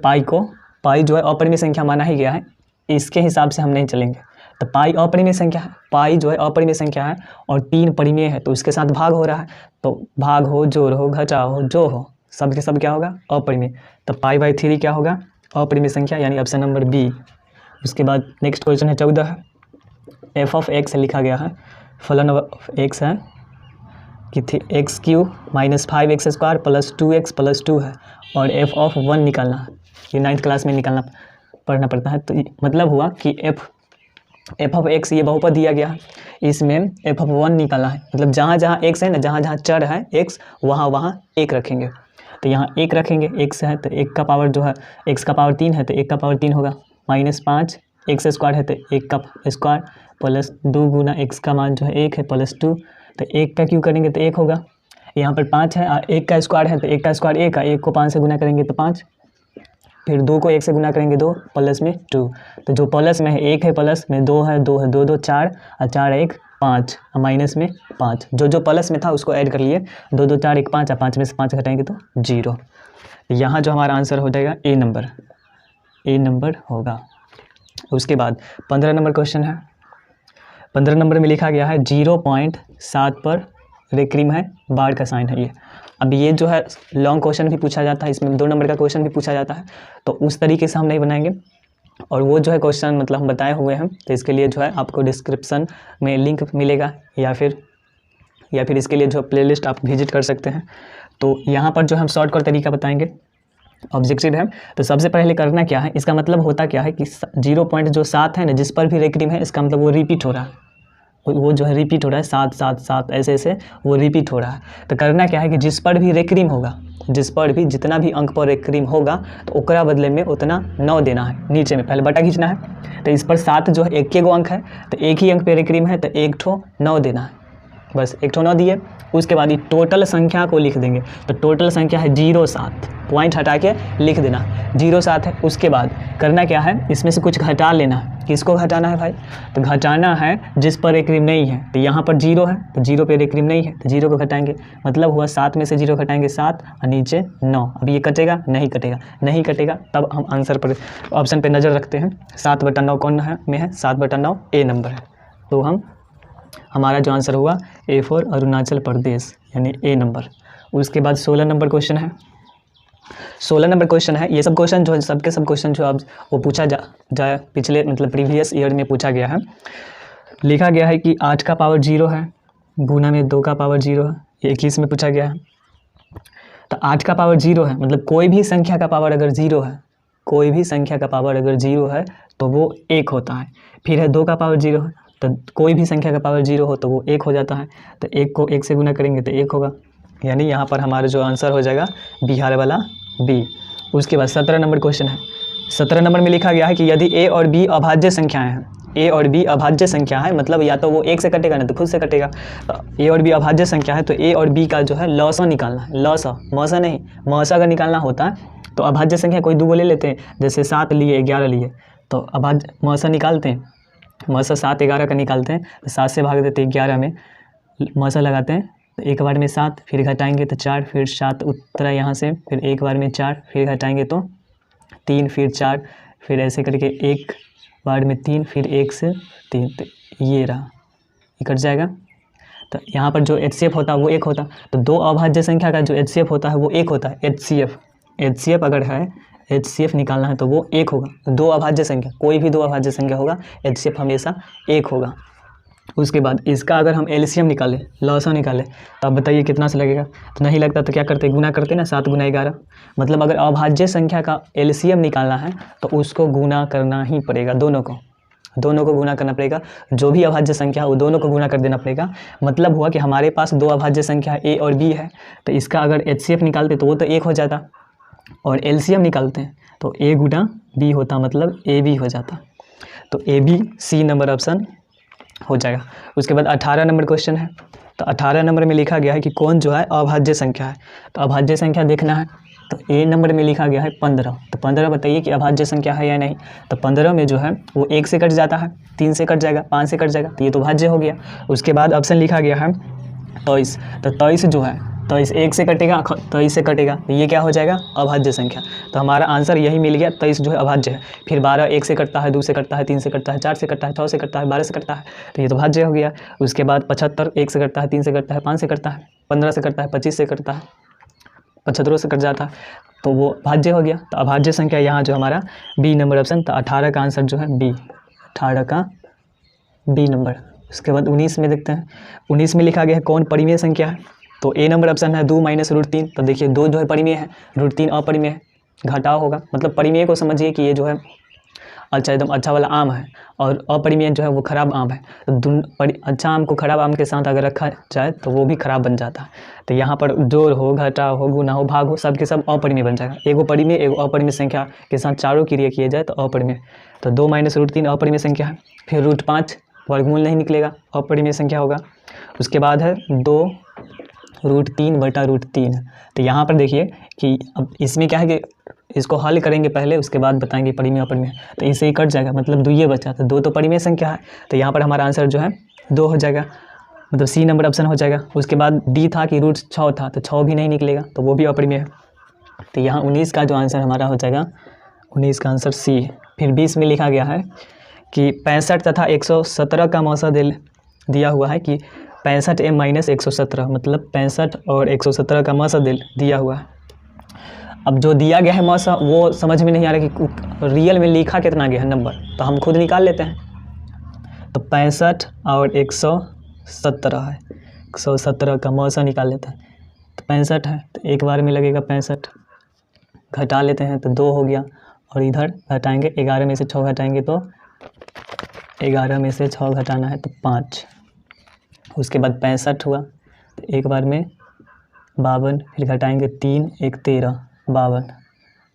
पाई जो है अपरिमेय संख्या माना ही गया है, इसके हिसाब से हम नहीं चलेंगे। तो पाई अपरिमेय संख्या है, पाई जो है अपरिमेय संख्या है और 3 परिमेय है तो उसके साथ भाग हो रहा है, तो भाग हो, जोड़ हो, घटाव हो, जो हो, सब के सब क्या होगा, अपरिमेय। तो पाई/3 क्या होगा, अपरिमेय संख्या, यानी ऑप्शन नंबर बी। उसके बाद नेक्स्ट क्वेश्चन है 14 f ऑफ x लिखा गया है, फलन x है कि x³ - 5x² + 2x + 2 है और f ऑफ 1 निकालना है। ये 9th क्लास में पढ़ना पड़ता है। तो मतलब हुआ कि f ऑफ x ये बहुपद दिया गया है, इसमें f ऑफ 1 निकालना है। मतलब जहाँ जहाँ x है ना, जहाँ जहाँ चर है x, वहाँ वहाँ 1 रखेंगे। तो यहाँ 1 रखेंगे, x है तो 1 का पावर जो है, x का पावर 3 है तो 1 का पावर 3 होगा, -5 x² है तो 1 का स्क्वायर प्लस 2 गुना x का मान जो है 1 है +2, तो 1 का क्यों करेंगे तो 1 होगा। यहाँ पर 5 है और 1 का स्क्वायर है तो 1 का स्क्वायर 1 है, 1 को 5 से गुना करेंगे तो 5, फिर 2 को 1 से गुना करेंगे 2, प्लस में 2, तो जो प्लस में है 1 है, प्लस में 2 है, 2 है, 2 2 4 और 4 1 5 और माइनस में 5, जो प्लस में था उसको ऐड कर लिए, 2 2 4 1 5 और 5 में से 5 घटाएंगे तो 0। यहाँ जो हमारा आंसर हो जाएगा ए नंबर होगा। उसके बाद 15 नंबर क्वेश्चन है। 15 नंबर में लिखा गया है 0.7 पर रेक्रीम है, बार का साइन है ये। अब ये जो है लॉन्ग क्वेश्चन भी पूछा जाता है, इसमें 2 नंबर का क्वेश्चन भी पूछा जाता है, तो उस तरीके से हम नहीं बनाएंगे। और वो जो है क्वेश्चन मतलब हम बताए हुए हैं, तो इसके लिए जो है आपको डिस्क्रिप्शन में लिंक मिलेगा या फिर इसके लिए जो प्लेलिस्ट आप विजिट कर सकते हैं। तो यहाँ पर जो हम शॉर्टकट तरीका बताएंगे, ऑब्जेक्टिव है। तो सबसे पहले करना क्या है, इसका मतलब होता क्या है कि 0.7 है ना, जिस पर भी रेक्रीम है इसका मतलब वो रिपीट हो रहा है, वो जो है रिपीट हो रहा है, 7 7 7 ऐसे वो रिपीट हो रहा है। तो करना क्या है कि जिस पर भी रेक्रीम होगा, जिस पर भी जितना भी अंक पर रेक्रीम होगा तो ओकरा बदले में उतना 9 देना है, नीचे में पहले बटा खींचना है। तो इस पर 7 जो है 1 गो अंक है, तो 1 ही अंक पे रेक्रीम है तो 1 ठो 9 देना है, बस 1 ठो 9 दिए। उसके बाद ये टोटल संख्या को लिख देंगे, तो टोटल संख्या है 07, पॉइंट हटा के लिख देना 07 है। उसके बाद करना क्या है, इसमें से कुछ घटा लेना है। किसको घटाना है भाई, तो घटाना है जिस पर रेक्रीम नहीं है। तो यहाँ पर 0 है तो 0 पे रेक्रीम नहीं है तो 0 को घटाएंगे, मतलब हुआ 7 में से 0 घटाएंगे 7 और नीचे 9। अब ये कटेगा नहीं कटेगा, तब हम आंसर पर ऑप्शन पे नज़र रखते हैं। 7/9 कौन है में है, 7/9 ए नंबर है। तो हमारा जो आंसर हुआ A फॉर अरुणाचल प्रदेश, यानी ए नंबर। उसके बाद 16 नंबर क्वेश्चन है। 16 नंबर क्वेश्चन है, ये सब क्वेश्चन जो सबके सब क्वेश्चन जो अब वो पूछा जाए पिछले मतलब प्रीवियस ईयर में पूछा गया है। लिखा गया है कि 8 का पावर 0 है, गुना में 2 का पावर 0 है, ये 21 में पूछा गया है। तो 8 का पावर 0 है, मतलब कोई भी संख्या का पावर अगर 0 है, कोई भी संख्या का पावर अगर 0 है तो वो 1 होता है। फिर है 2 का पावर 0 है, तो कोई भी संख्या का पावर 0 हो तो वो 1 हो जाता है। तो 1 को 1 से गुना करेंगे तो 1 होगा, यानी यहाँ पर हमारा जो आंसर हो जाएगा बिहार वाला बी। उसके बाद 17 नंबर क्वेश्चन है। 17 नंबर में लिखा गया है कि यदि ए और बी अभाज्य संख्याएं हैं, ए और बी अभाज्य संख्या है, मतलब या तो वो 1 से कटेगा ना तो खुद से कटेगा। तो ए और बी अभाज्य संख्या है तो ए और बी का जो है लॉसा निकालना है, लॉसा, मौसा नहीं, मौसा अगर निकालना होता है तो अभाज्य संख्या कोई 2 ले लेते हैं, जैसे 7 लिए 11 लिए, तो अभाज्य मौसा निकालते हैं, मौसा 7 11 का निकालते हैं, तो 7 से भाग देते हैं 11 में, मौसा लगाते हैं तो एक बार में 7, फिर घटाएंगे तो 4, फिर 7 उतरा यहाँ से, फिर एक बार में 4, फिर घटाएंगे तो 3, फिर 4, फिर ऐसे करके एक बार में 3, फिर 1 से 3, तो ये रहा, ये कट जाएगा। तो यहाँ पर जो HCF होता है वो 1 होता, तो 2 अभाज्य संख्या का जो HCF होता है वो 1 होता है। HCF अगर है, HCF निकालना है तो वो 1 होगा। 2 अभाज्य संख्या, कोई भी 2 अभाज्य संख्या होगा, HCF हमेशा 1 होगा। उसके बाद इसका अगर हम LCM निकालें, लॉसा निकालें, तो आप बताइए कितना से लगेगा। तो नहीं लगता तो क्या करते, गुना करते ना, 7 गुना 11। मतलब अगर अभाज्य संख्या का LCM निकालना है तो उसको गुना करना ही पड़ेगा, दोनों को गुना करना पड़ेगा। जो भी अभाज्य संख्या है वो दोनों को गुना कर देना पड़ेगा। मतलब हुआ कि हमारे पास 2 अभाज्य संख्या A और B है, तो इसका अगर HCF निकालते तो वो तो 1 हो जाता, और LCM निकालते हैं तो A गुना B होता, मतलब AB हो जाता। तो AB C नंबर ऑप्शन हो जाएगा। उसके बाद 18 नंबर क्वेश्चन है। तो 18 नंबर में लिखा गया है कि कौन जो है अभाज्य संख्या है। तो अभाज्य संख्या देखना है, तो ए नंबर में लिखा गया है 15। तो 15 बताइए कि अभाज्य संख्या है या नहीं। तो 15 में जो है वो 1 से कट जाता है, 3 से कट जाएगा, 5 से कट जाएगा, तो ये तो भाज्य हो गया। उसके बाद ऑप्शन लिखा गया है 23। तो 23 जो है 23 1 से कटेगा, 23 से कटेगा, तो ये क्या हो जाएगा अभाज्य संख्या। तो हमारा आंसर यही मिल गया, 23 जो है अभाज्य है। फिर 12 1 से कटता है, 2 से कटता है, 3 से कटता है, 4 से कटता है, 6 से कटता है, 12 से कटता है, तो ये तो भाज्य हो गया। उसके बाद 75 1 से कटता है, 3 से कटता है, 5 से कटता है, 15 से कटता है, 25 से कटता है, 75 से कट जाता है, तो वो भाज्य हो गया। तो अभाज्य संख्या यहाँ जो हमारा बी नंबर ऑप्शन, तो 18 का आंसर जो है बी, 18 का बी नंबर। उसके बाद 19 में देखते हैं। 19 में लिखा गया है कौन परिमेय संख्या है। तो ए नंबर ऑप्शन है 2 माइनस √3। तो देखिए 2 जो है परिमेय है, √3 अपरिमेय है, घटाव होगा। मतलब परिमेय को समझिए कि ये जो है अच्छा एकदम अच्छा वाला आम है, और अपरिमेय जो है वो खराब आम है। तो अच्छा आम को खराब आम के साथ अगर रखा जाए तो वो भी खराब बन जाता है। तो यहाँ पर जोड़ हो, घटाव हो, गुना हो, भाग हो, सब के सब अपरिमेय बन जाएगा। एगो परिमेय एगो अपरिमेय संख्या के साथ चारों क्रिया किए जाए तो अपरिमेय। तो 2 माइनस √3 अपरिमेय संख्या है। फिर √5 वर्गमूल नहीं निकलेगा, अपरिमेय संख्या होगा। उसके बाद है 2 √3 बटा √3। तो यहाँ पर देखिए कि अब इसमें क्या है कि इसको हल करेंगे पहले, उसके बाद बताएंगे परिमेय अपरिमेय। तो इसे ही कट जाएगा, मतलब 2 ये बचा। तो 2 तो परिमेय संख्या है, तो यहाँ पर हमारा आंसर जो है 2 हो जाएगा, मतलब सी नंबर ऑप्शन हो जाएगा। उसके बाद डी था कि √6 था, तो 6 भी नहीं निकलेगा, तो वो भी अपरिमेय है। तो यहाँ 19 का जो आंसर हमारा हो जाएगा, 19 का आंसर सी है। फिर 20 में लिखा गया है कि 65 तथा 117 का मौसा दिया हुआ है कि 65m - 117, मतलब 65 और 117 का मौसा दिया हुआ है। अब जो दिया गया है मौसा वो समझ में नहीं आ रहा कि रियल में लिखा कितना गया है नंबर, तो हम खुद निकाल लेते हैं। तो 65 और 117 है, 117 का मौसा निकाल लेते हैं। तो 65 है, तो एक बार में लगेगा 65, घटा लेते हैं तो 2 हो गया, और इधर घटाएंगे 11 में से 6 घटाएंगे तो 11 में से 6 घटाना है तो 5। उसके बाद 65 हुआ, तो एक बार में 52, फिर घटाएंगे 3 1 13, 52,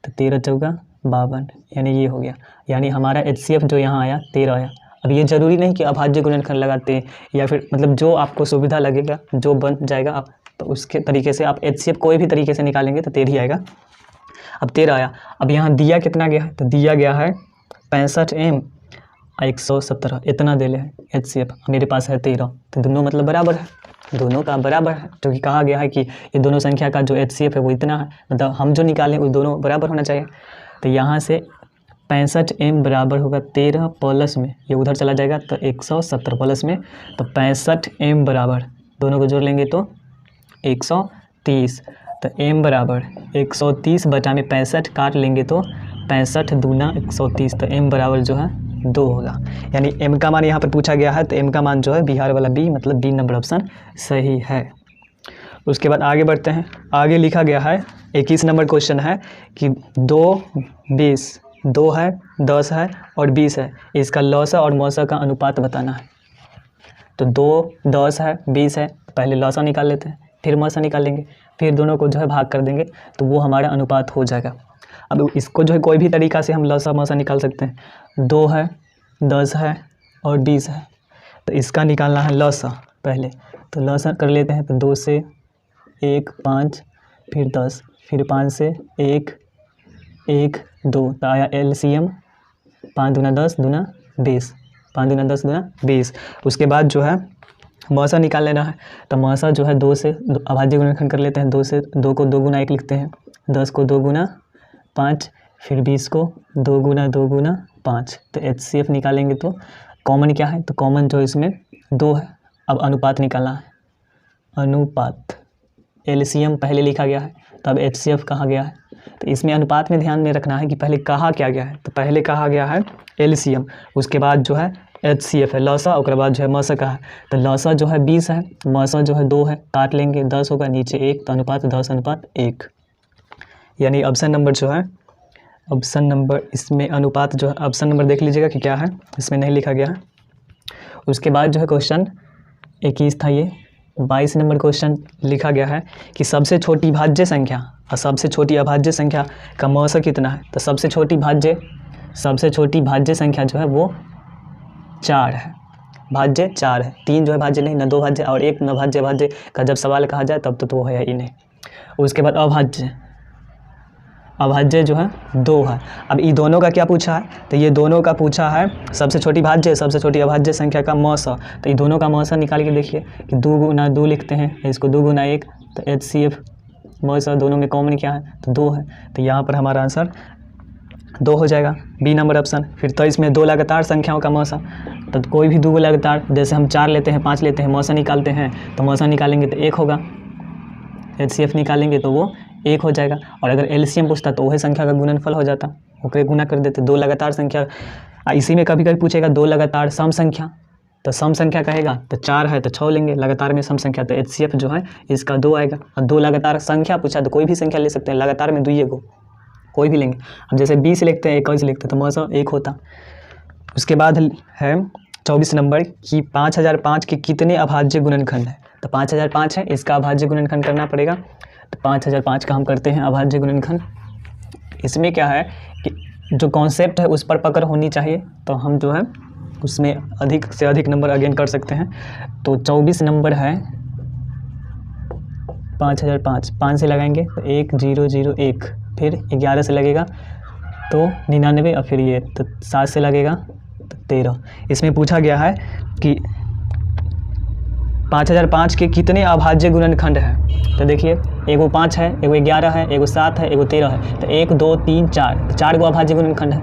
तो 13 चौका 52, यानी ये हो गया। यानी हमारा HCF जो यहाँ आया 13 आया। अब ये ज़रूरी नहीं कि अभाज्य गुणनखंड लगाते हैं, या फिर मतलब जो आपको सुविधा लगेगा, जो बन जाएगा आप, तो उसके तरीके से आप HCF कोई भी तरीके से निकालेंगे तो 13 ही आएगा। अब 13 आया। अब यहाँ दिया कितना गया है, तो दिया गया है 65m 117, इतना दे ले HCF, मेरे पास है 13, तो दोनों मतलब बराबर है, दोनों का बराबर है, क्योंकि कहा गया है कि ये दोनों संख्या का जो HCF है वो इतना है, मतलब हम जो निकालें वो दोनों बराबर होना चाहिए। तो यहाँ से 65m बराबर होगा 13 प्लस में, ये उधर चला जाएगा तो 117 प्लस में, तो 65m बराबर, दोनों को जोड़ लेंगे तो 130। तो m बराबर 130 बटा में 65 काट लेंगे तो 65 दूना 130, तो m बराबर जो है 2 होगा। यानी m का मान यहाँ पर पूछा गया है, तो m का मान जो है बिहार वाला बी, मतलब बी नंबर ऑप्शन सही है। उसके बाद आगे बढ़ते हैं। आगे लिखा गया है 21 नंबर क्वेश्चन है कि 2 20, 2 है, 10 है और 20 है, इसका लौसा और मौसा का अनुपात बताना है। तो 2 10 है 20 है, पहले लौसा निकाल लेते हैं, फिर मौसा निकालेंगे, फिर दोनों को जो है भाग कर देंगे, तो वो हमारा अनुपात हो जाएगा। अब इसको जो है कोई भी तरीक़ा से हम लौसा मौसा निकाल सकते हैं। 2 है, 10 है और 20 है, तो इसका निकालना है लौसा पहले, तो लौसा कर लेते हैं। तो 2 से 1 5, फिर 10, फिर 5 से 1 1 2, तो आया LCM 5 दूना 10 दूना 20, 5 दूना 10 दूना 20। उसके बाद जो है मौसा निकाल लेना है। तो मौसा जो है 2 से अभाज्य गुणनखंड कर लेते हैं। 2 से 2 को 2 गुना 1 लिखते हैं, 10 को 2 गुना 5, फिर 20 को 2 गुना 2 गुना 5। तो HCF निकालेंगे तो कॉमन क्या है, तो कॉमन जो इसमें 2 है। अब अनुपात निकालना है, अनुपात LCM पहले लिखा गया है, तो अब HCF कहा गया है। तो इसमें अनुपात में ध्यान में रखना है कि पहले कहा क्या गया है। तो पहले कहा गया है LCM, उसके बाद जो है HCF है लौसा, और बाद जो है मौसा का है। तो लौसा जो है 20 है, मौसा जो है 2 है, काट लेंगे 10 होगा, नीचे 1, तो अनुपात 10:1। यानी ऑप्शन नंबर जो है, ऑप्शन नंबर इसमें अनुपात जो है, ऑप्शन नंबर देख लीजिएगा कि क्या है, इसमें नहीं लिखा गया है। उसके बाद जो है क्वेश्चन 21 था ये। 22 नंबर क्वेश्चन लिखा गया है कि सबसे छोटी भाज्य संख्या और सबसे छोटी अभाज्य संख्या का मौसा कितना है। तो सबसे छोटी भाज्य संख्या जो है वो 4 है, भाज्य 4 है, 3 जो है भाज्य नहीं, न 2 भाज्य और 1 न भाज्य। भाज्य का जब सवाल कहा जाए तब तो वो है ही नहीं। उसके बाद अभाज्य, अभाज्य जो है 2 है। अब ये दोनों का क्या पूछा है, तो ये दोनों का पूछा है सबसे छोटी भाज्य सबसे छोटी अभाज्य संख्या का मौस। तो ये दोनों का मौस निकाल के देखिए कि 2 गुना 2 लिखते हैं, इसको 2 गुना 1, तो HCF मौस दोनों में कॉमन क्या है, तो 2 है। तो यहाँ पर हमारा आंसर 2 हो जाएगा, बी नंबर ऑप्शन। फिर तो इसमें 2 लगातार संख्याओं का मौसा, तो कोई भी 2 लगातार, जैसे हम 4 लेते हैं 5 लेते हैं मौसा निकालते हैं, तो मौसा निकालेंगे तो 1 होगा, HCF निकालेंगे तो वो 1 हो जाएगा। और अगर LCM पूछता तो वही संख्या का गुणनफल हो जाता, ओके गुना कर देते। 2 लगातार संख्या, इसी में कभी कभी पूछेगा 2 लगातार सम संख्या, तो सम संख्या कहेगा तो 4 है तो 6 लेंगे, लगातार में सम संख्या तो HCF जो है इसका 2 आएगा। और 2 लगातार संख्या पूछा तो कोई भी संख्या ले सकते हैं, लगातार में 2 को कोई भी लेंगे। अब जैसे 20 लिखते हैं 21 लिखते हैं तो मौसा 1 होता। उसके बाद है 24 नंबर कि 5005 के कितने अभाज्य गुणनखंड है। तो 5005 है, इसका अभाज्य गुणनखंड करना पड़ेगा। तो 5005 का हम करते हैं अभाज्य गुणनखंड। इसमें क्या है कि जो कॉन्सेप्ट है उस पर पकड़ होनी चाहिए, तो हम जो है उसमें अधिक से अधिक नंबर अगेन कर सकते हैं। तो 24 नंबर है 5005, 5 से लगाएंगे तो 1001, फिर 11 से लगेगा तो 99, और फिर ये तो 7 से लगेगा तो 13। इसमें पूछा गया है कि 5005 के कितने अभाज्य गुणनखंड हैं। तो देखिए एगो 5 है, एगो 11 है, एगो 7 है, एगो 13 है, तो 1 2 3 4, तो 4 गो अभाज्य गुणनखंड है,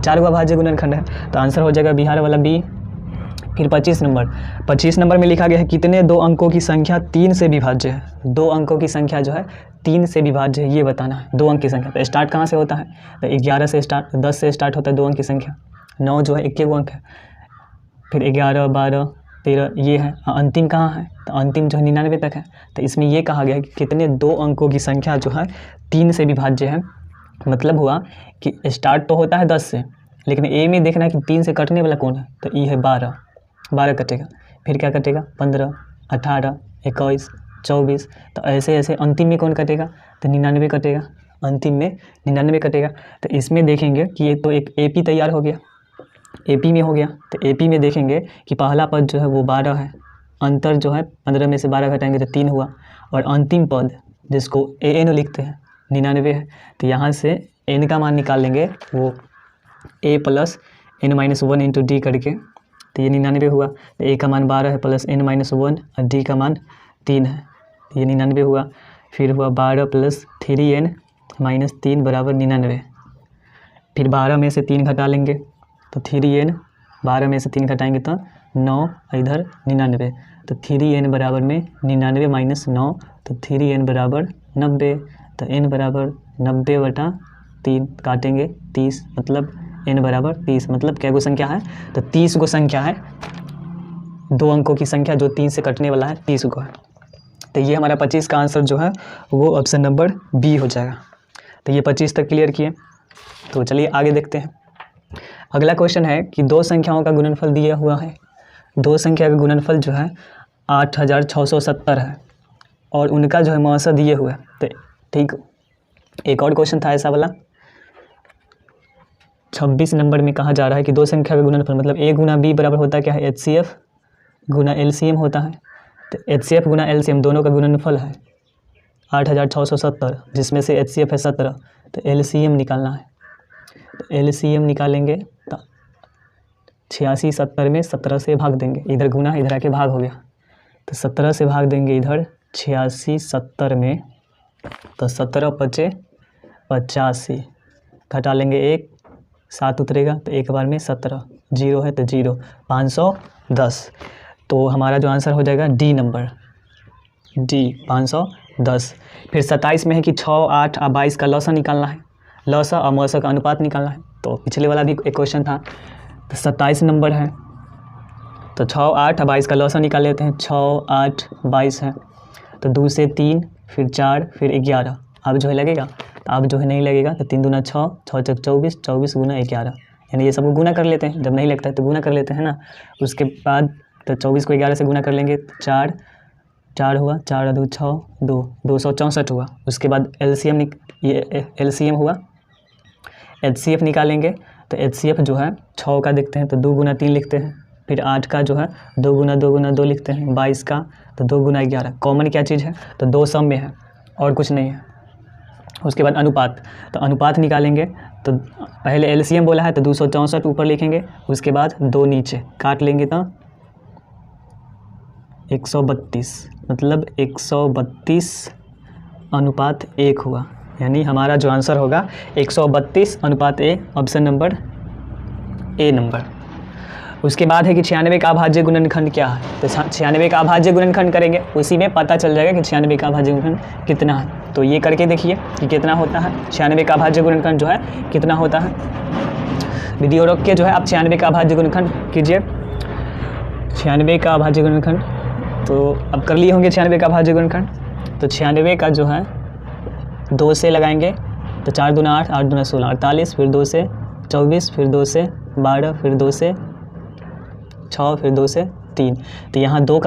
4 गो अभाज्य गुणनखंड है। तो आंसर हो जाएगा बिहार वाला बी। फिर 25 नंबर में लिखा गया है कितने 2 अंकों की संख्या 3 से विभाज्य है। 2 अंकों की संख्या जो है 3 से विभाज्य है, ये बताना है। 2 अंक की संख्या तो स्टार्ट कहाँ से होता है, तो 11 से स्टार्ट, 10 से स्टार्ट होता है 2 अंक की संख्या। 9 जो है 1 अंक है, फिर 11 12 13 ये है। अंतिम कहाँ है, तो अंतिम जो है 99 तक है। तो इसमें ये कहा गया है कि कितने 2 अंकों की संख्या जो है 3 से विभाज्य है। मतलब हुआ कि स्टार्ट तो होता है 10 से, लेकिन ए में देखना है कि 3 से कटने वाला कौन है, तो ये है 12 कटेगा। फिर क्या कटेगा 15 18 21 24, तो ऐसे ऐसे अंतिम में कौन कटेगा, तो 99 कटेगा, अंतिम में 99 कटेगा। तो इसमें देखेंगे कि ये तो एक AP तैयार हो गया, AP में हो गया। तो AP में देखेंगे कि पहला पद जो है वो 12 है, अंतर जो है 15 में से 12 घटाएंगे तो 3 हुआ, और अंतिम पद जिसको AN लिखते हैं 99 है। तो यहाँ से n का मान निकाल लेंगे, वो a + n-1 × d करके, तो ये 99 हुआ। तो a का मान 12 है प्लस n-1 और d का मान 3 है, ये 99 हुआ। फिर हुआ 12 + 3n - 3 = 99। फिर 12 में से 3 घटा लेंगे तो 3n, 12 में से 3 घटाएंगे तो 9, इधर 99, तो 3n बराबर में 99 - 9, तो 3n बराबर 90। तो n बराबर 90/3, काटेंगे 30, मतलब n बराबर 30। मतलब क्या गो संख्या है, तो 30 गो संख्या है, 2 अंकों की संख्या जो 3 से कटने वाला है 30 गो है। तो ये हमारा 25 का आंसर जो है वो ऑप्शन नंबर बी हो जाएगा। तो ये 25 तक क्लियर किए। तो चलिए आगे देखते हैं। अगला क्वेश्चन है कि 2 संख्याओं का गुणनफल दिया हुआ है। 2 संख्या का गुणनफल जो है 8670 है, और उनका जो है मौसा दिए हुए है। तो ठीक, एक और क्वेश्चन था ऐसा वाला 26 नंबर में कहा जा रहा है कि 2 संख्या का गुणनफल, मतलब a गुना b बराबर होता है क्या है, HCF गुना LCM होता है। तो HCF गुना LCM दोनों का गुणनफल है 8670, जिसमें से HCF है 17, तो LCM निकालना है। तो LCM निकालेंगे तो 86 70 में 17 से भाग देंगे, इधर गुना इधर आके भाग हो गया, तो 17 से भाग देंगे इधर 86 70 में, तो 17 × 5 = 85, घटा लेंगे 1, 7 उतरेगा तो एक बार में 17, 0 है तो 0, 510। तो हमारा जो आंसर हो जाएगा डी नंबर, डी 510। फिर 27 में है कि 6 8 और 22 का लौसा निकालना है, लौसा और मौसा का अनुपात निकालना है। तो पिछले वाला भी एक क्वेश्चन था। तो 27 नंबर है, तो 6 8 और 22 का लौसा निकाल लेते हैं। 6 8 22 है, तो 2 से 3, फिर 4, फिर 11। अब जो है लगेगा, तो अब जो है नहीं लगेगा, तो 3 दूना 6, 6 × 24, 24 × 11, यानी ये सबको गुना कर लेते हैं। जब नहीं लगता है तो गुना कर लेते हैं ना। उसके बाद तो 24 को 11 से गुना कर लेंगे, 4 4 हुआ, 4 और 2 6, 2 264 हुआ। उसके बाद LCM हुआ, HCF निकालेंगे। तो HCF जो है 6 का देखते हैं तो 2 × 3 लिखते हैं, फिर 8 का जो है 2 × 2 × 2 लिखते हैं, 22 का तो 2 × 11। कॉमन क्या चीज़ है, तो 2 सम में है और कुछ नहीं है। उसके बाद अनुपात, तो अनुपात निकालेंगे तो पहले एलसीएम बोला है तो 264 ऊपर लिखेंगे, उसके बाद 2 नीचे काट लेंगे तो 132, मतलब 132 अनुपात 1 हुआ, यानी हमारा जो आंसर होगा 132 अनुपात ए, ऑप्शन नंबर ए नंबर। उसके बाद है कि 96 का अभाज्य गुणनखंड क्या है, तो 96 का अभाज्य गुणनखंड करेंगे, उसी में पता चल जाएगा कि 96 का अभाज्य गुणनखंड कितना है। तो ये करके देखिए कि कितना होता है 96 का अभाज्य गुणनखंड जो है कितना होता है। वीडियो रोक के जो है आप 96 का अभाज्य गुणनखंड कीजिए। 96 का अभाज्य गुणनखंड तो अब कर लिए होंगे 96 का अभाज्य गुणनखंड। तो 96 का जो है 2 से लगाएंगे तो 4 दूना 8, 8 दूना 16, 48, फिर 2 से 24, फिर 2 से 12, फिर 2 से 6, फिर 2 से 3। तो यहाँ 2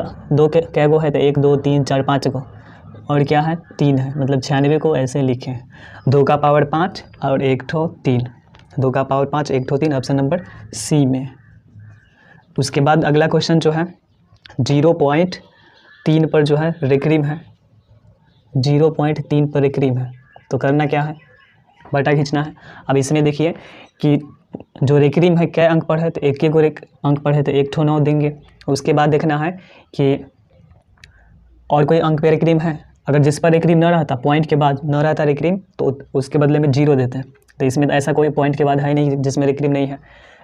कै गो है तो 1 2 3 4 5 गो, और क्या है 3 है, मतलब 96 को ऐसे लिखें 2 का पावर 5 और 1 ठो 3, 2 का पावर 5 1 ठो 3, ऑप्शन नंबर सी में। उसके बाद अगला क्वेश्चन जो है 0.3 पर जो है रिक्रीम है, 0.3 पर रिक्रीम है, तो करना क्या है, बटा खींचना है। अब इसमें देखिए कि जो रिक्रीम है क्या अंक पर है, तो एक अंक पर है तो 1 ठो 9 देंगे। उसके बाद देखना है कि और कोई अंक पे रिक्रीम है, अगर जिस पर रिक्रीम न रहता, पॉइंट के बाद न रहता रिक्रीम, तो उसके बदले में 0 देते हैं। तो इसमें तो ऐसा कोई पॉइंट के बाद है नहीं जिसमें रिक्रीम नहीं है,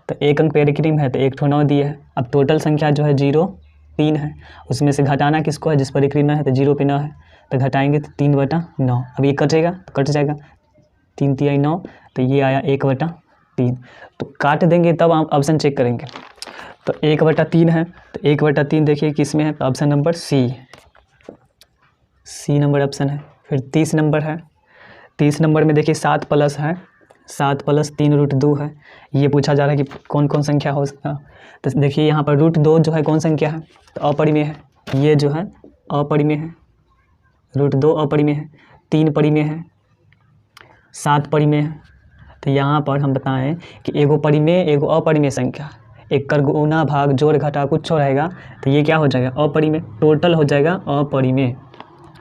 तो 1 अंक पे रिक्रीम है तो 1 ठो 9 दिए है। अब टोटल संख्या जो है 0.3 है, उसमें से घटाना किसको है, जिस पर रिक्रीम न है तो 0 पे न है, तो घटाएंगे तो 3/9। अब ये कटेगा तो कट जाएगा, 3 3 9, तो ये आया 1/3। तो काट देंगे तब आप ऑप्शन चेक करेंगे। तो 1/3 है, तो 1/3 देखिए किस में है, तो option number C number option है। फिर 30 नंबर है, 30 नंबर में देखिए 7 प्लस है, 7 + 3√2 है। ये पूछा जा रहा है कि कौन कौन संख्या हो सकता। तो देखिए यहाँ पर √2 जो है कौन संख्या है, तो अपरिमेय है, ये जो है अपरिमेय है, √2 अपरिमेय है, 3 परिमेय है, 7 परिमेय है। तो यहाँ पर हम बताएं कि एगो परिमेय एगो अपरिमेय संख्या, एक कर गुना भाग जोड़ घटा कुछ रहेगा, तो ये क्या हो जाएगा अपरिमेय, टोटल हो जाएगा अपरिमेय,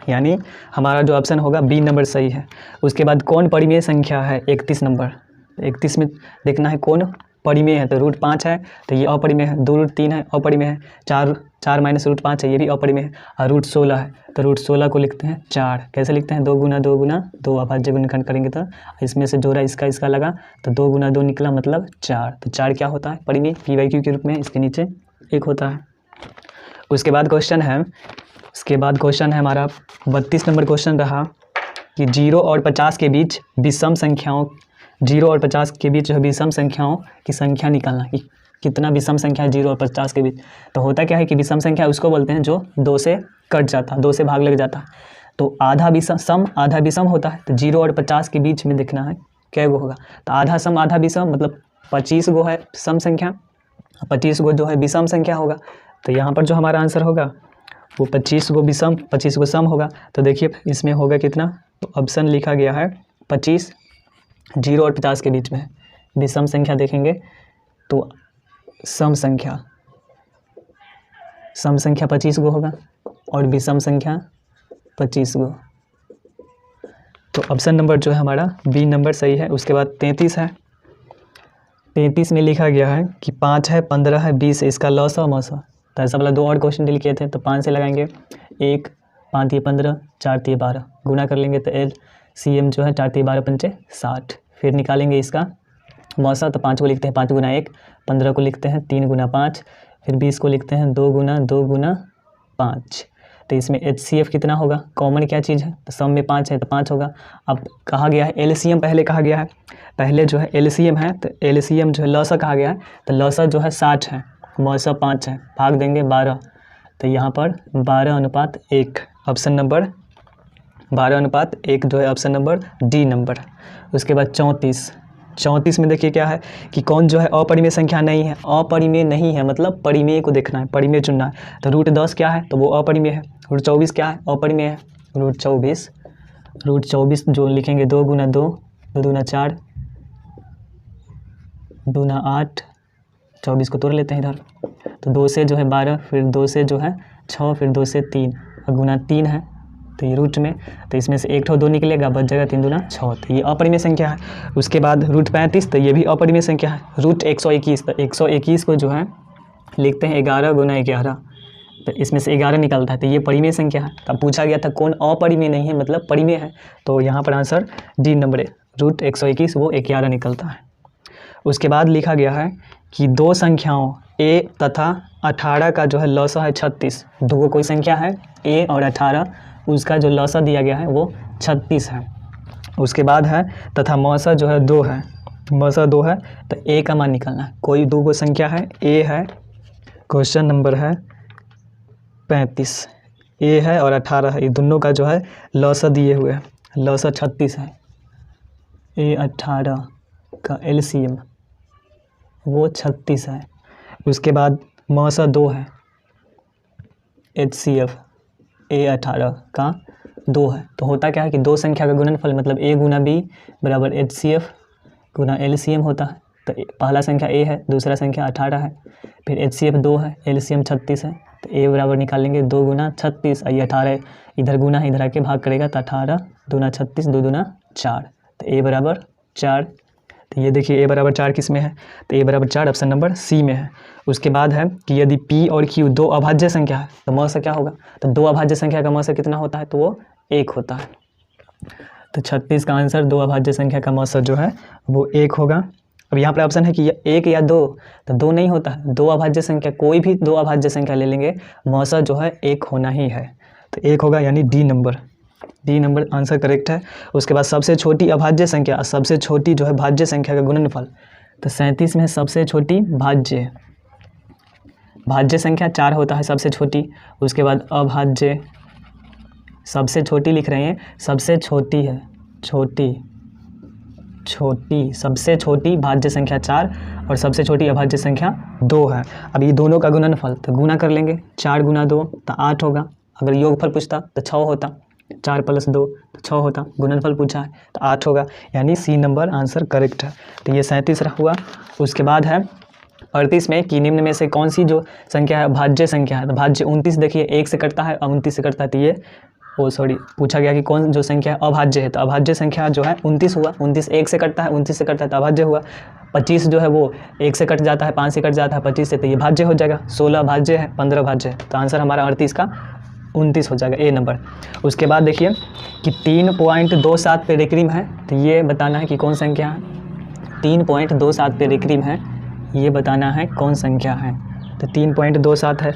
यानी हमारा जो ऑप्शन होगा बी नंबर सही है। उसके बाद कौन परिमेय संख्या है, 31 नंबर, 31 में देखना है कौन परिमेय है, तो √5 है तो ये अपरिमेय है, 2√3 है अपरिमेय है, 4 -√5 है ये भी अपरिमेय है, और √16 है तो √16 को लिखते हैं 4। कैसे लिखते हैं, 2 × 2 × 2 अभाज्य गुणनखंड करेंगे तो इसमें से जोड़ा इसका लगा तो 2 × 2 निकला, मतलब 4। तो 4 क्या होता है परिमेय, p/q के रूप में, इसके नीचे 1 होता है। उसके बाद क्वेश्चन है हमारा 32 नंबर क्वेश्चन रहा कि 0 और 50 के बीच विषम संख्याओं, 0 और 50 के बीच जो विषम संख्याओं की संख्या निकालना, कि कितना विषम संख्या है 0 और 50 के बीच। तो होता क्या है कि विषम संख्या उसको बोलते हैं जो 2 से कट जाता, 2 से भाग लग जाता। तो आधा विषम आधा विषम होता है, तो 0 और 50 के बीच में देखना है क्या गो होगा, तो आधा सम आधा विषम, मतलब 25 गो है सम संख्या, 25 गो जो है विषम संख्या होगा। तो यहाँ पर जो हमारा आंसर होगा वो 25 गो विषम 25 गो सम होगा। तो देखिए इसमें होगा कितना, तो ऑप्शन लिखा गया है 25, 0 और 50 के बीच में विषम संख्या देखेंगे तो सम संख्या 25 गो होगा और विषम संख्या 25 गो। तो ऑप्शन नंबर जो है हमारा बी नंबर सही है। उसके बाद 33 है, 33 में लिखा गया है कि 5 है 15 है 20 है, इसका लॉस और मौसा। तो ऐसा वाला 2 और क्वेश्चन डील किए थे, तो 5 से लगाएंगे 1, 5 × 15, 4 × 12, गुना कर लेंगे तो LCM जो है 4 × 12 = 60। फिर निकालेंगे इसका मौसा, तो 5 को लिखते हैं 5 × 1, 15 को लिखते हैं 3 × 5, फिर 20 को लिखते हैं 2 × 2 × 5। तो इसमें HCF कितना होगा, कॉमन क्या चीज़ है, तो सम में 5 है तो 5 होगा। अब कहा गया है LCM, पहले कहा गया है, पहले जो है LCM है, तो LCM जो है लौसा कहा गया है, तो लौसा जो है 60 है, मौसा 5 है, भाग देंगे 12, तो यहाँ पर 12:1, ऑप्शन नंबर 12:1 जो है ऑप्शन नंबर डी नंबर। उसके बाद 34 में देखिए क्या है कि कौन जो है अपरिमेय संख्या नहीं है, अपरिमेय नहीं है मतलब परिमेय को देखना है, परिमेय चुनना है। तो √10 क्या है, तो वो अपरिमेय है। √24 क्या है, अपरिमेय है। √24 जो लिखेंगे 2 × 2, 2 दूना 4, 2 दूना 8, 24 को तोड़ लेते हैं इधर, तो 2 से जो है 12, फिर 2 से जो है 6, फिर 2 से 3, और गुना 3 है तो ये रूट में, तो इसमें से 1 ठो 2 निकलेगा, बच जाएगा 3 दूना 6, तो ये अपरिमेय संख्या है। उसके बाद रूट 35, तो ये भी अपरिमेय संख्या है। रूट 121, तो 121 को जो है लिखते हैं 11 गुना 11, तो इसमें से 11 निकलता है, तो ये परिमेय संख्या है। तब पूछा गया था कौन अपरिमेय नहीं है, मतलब परिमेय है, तो यहाँ पर आंसर डी नंबर है, रूट 121 वो 11 निकलता है। उसके बाद लिखा गया है कि दो संख्याओं a तथा 18 का जो है लौसा है 36। दो कोई संख्या है a और 18, उसका जो लौसा दिया गया है वो 36 है। उसके बाद है तथा मौसा जो है 2 है, मौसा 2 है, तो a का मान निकालना है। कोई दो को संख्या है, a है, क्वेश्चन नंबर है 35, a है और 18 है, ये दोनों का जो है लौसा दिए हुए है, लौसा 36 है। a 18 का LCM वो 36 है। उसके बाद मौसा 2 है, HCF a 18 का 2 है। तो होता क्या है कि दो संख्या का गुणनफल मतलब a गुना b बराबर HCF गुना LCM होता है। तो पहला संख्या a है, दूसरा संख्या 18 है, फिर HCF 2 है, LCM 36 है, तो a बराबर निकालेंगे 2 गुना 36, ये 18 इधर गुना है, इधर आके भाग करेगा, तो 18 दूना 36, 2 दूना 4, तो a बराबर 4। तो ये देखिए a बराबर 4 किस में है, तो a बराबर 4 ऑप्शन नंबर सी में है। उसके बाद है कि यदि p और q दो अभाज्य संख्या है तो मौसा क्या होगा, तो दो अभाज्य संख्या का मौसा कितना होता है, तो वो 1 होता है। तो 36 का आंसर दो अभाज्य संख्या का मौसा जो है वो 1 होगा। अब यहाँ पर ऑप्शन है कि 1 या 2, तो 2 नहीं होता है, दो अभाज्य संख्या, कोई भी दो अभाज्य संख्या ले लेंगे, मौसा जो है 1 होना ही है, तो 1 होगा, यानी डी नंबर आंसर करेक्ट है। उसके बाद सबसे छोटी अभाज्य संख्या, सबसे छोटी जो है भाज्य संख्या का गुणनफल, तो 37 में सबसे छोटी भाज्य संख्या 4 होता है सबसे छोटी। उसके बाद अभाज्य, सबसे छोटी लिख रहे हैं, सबसे छोटी है, छोटी सबसे छोटी भाज्य संख्या 4 और सबसे छोटी अभाज्य संख्या 2 है। अब ये दोनों का गुणनफल, तो गुना कर लेंगे, 4 गुना 2 तो 8 होगा। अगर योगफल पूछता तो 6 होता, 4 + 2 तो 6 होता, गुणनफल पूछा है तो 8 होगा, यानी सी नंबर आंसर करेक्ट है। तो ये 37 हुआ। उसके बाद है 38 में कि निम्न में से कौन सी जो संख्या है भाज्य संख्या है, तो भाज्य 29 देखिए 1 से कटता है और 29 से कटता है, तो ये पूछा गया कि कौन जो संख्या है अभाज्य है, तो अभाज्य संख्या जो है 29 हुआ, 29 1 से कटता है, 29 से कटता है तो अभाज्य हुआ। 25 जो है वो 1 से कट जाता है, 5 से कट जाता है 25 से, तो ये भाज्य हो जाएगा। 16 भाज्य है, 15 भाज्य है, तो आंसर हमारा 38 का 29 हो जाएगा, ए नंबर। उसके बाद देखिए कि 3.27 पे रिक्रीम है, तो ये बताना है कि कौन संख्या है। 3.27 पे रिक्रीम है, ये बताना है कौन संख्या है, तो 3.27 है।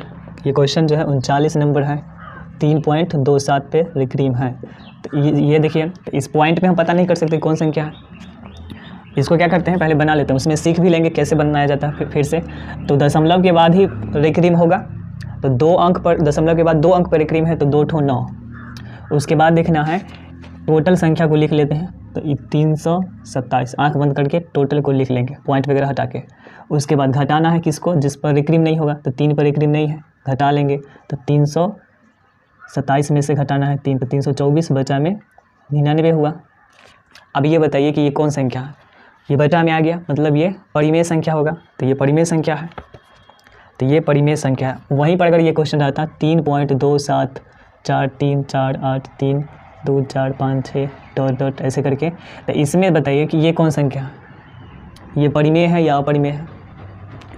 ये क्वेश्चन जो है 39 नंबर है, 3.27 पे रिक्रीम है। तो ये देखिए, इस पॉइंट में हम पता नहीं कर सकते कौन संख्या है। इसको क्या करते हैं, पहले बना लेते हैं, उसमें सीख भी लेंगे कैसे बनाया जाता है फिर से। तो दशमलव के बाद ही रिक्रीम होगा, तो 2 अंक पर, दशमलव के बाद 2 अंक पर रिक्रीम है, तो 2 ठो 9। उसके बाद देखना है टोटल संख्या को लिख लेते हैं, तो 327 आंख बंद करके टोटल को लिख लेंगे, पॉइंट वगैरह हटा के। उसके बाद घटाना है किसको, जिस पर रिक्रीम नहीं होगा, तो 3 पर रिक्रीम नहीं है, घटा लेंगे, तो 327 में से घटाना है 3, तो 324 बचा में 99 हुआ। अब ये बताइए कि ये कौन संख्या है, ये बचा में आ गया, मतलब ये परिमेय संख्या होगा, तो ये परिमेय संख्या है, तो ये परिमेय संख्या है। वहीं पर अगर ये क्वेश्चन रहता 3.2743483245 डॉट ऐसे करके, तो इसमें बताइए कि ये कौन संख्या है, ये परिमेय है या अपरिमेय है।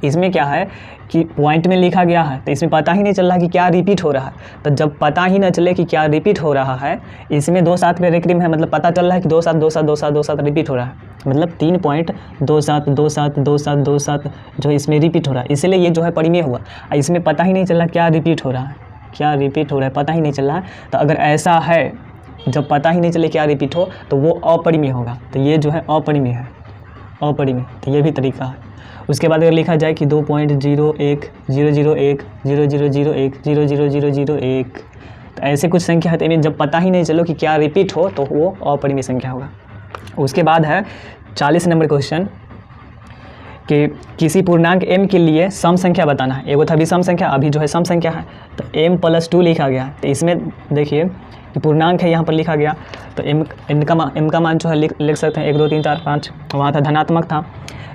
इसमें क्या है कि पॉइंट में लिखा गया है, तो इसमें पता ही नहीं चल रहा कि क्या रिपीट हो रहा है। तो जब पता ही ना चले कि क्या रिपीट हो रहा है, इसमें 2 7 पे रिक्रीम है, मतलब पता चल रहा है कि 2 7 2 7 2 7 2 7 रिपीट हो रहा है, मतलब 3.27272727 जो इसमें रिपीट हो रहा है, इसलिए ये जो है परिमेय हुआ। इसमें पता ही नहीं चल रहा क्या रिपीट हो रहा है, क्या रिपीट हो रहा है, पता ही नहीं चल रहा है। तो अगर ऐसा है, जब पता ही नहीं चले क्या रिपीट हो, तो वो अपरिमेय होगा, तो ये जो है अपरिमेय है, अपरिमेय, तो ये भी तरीका है। उसके बाद अगर लिखा जाए कि 2.010010001000001, तो ऐसे कुछ संख्या है, तो इन्हें जब पता ही नहीं चलो कि क्या रिपीट हो, तो वो अपरिमेय संख्या होगा। उसके बाद है 40 नंबर क्वेश्चन कि किसी पूर्णांक m के लिए सम संख्या बताना है। एगो था विषम संख्या, अभी जो है सम संख्या है, तो m+2 लिखा गया है। तो इसमें देखिए कि पूर्णांक है यहाँ पर लिखा गया, तो m का मान जो है लिख सकते हैं 1 2 3 4 5, वहाँ था धनात्मक था।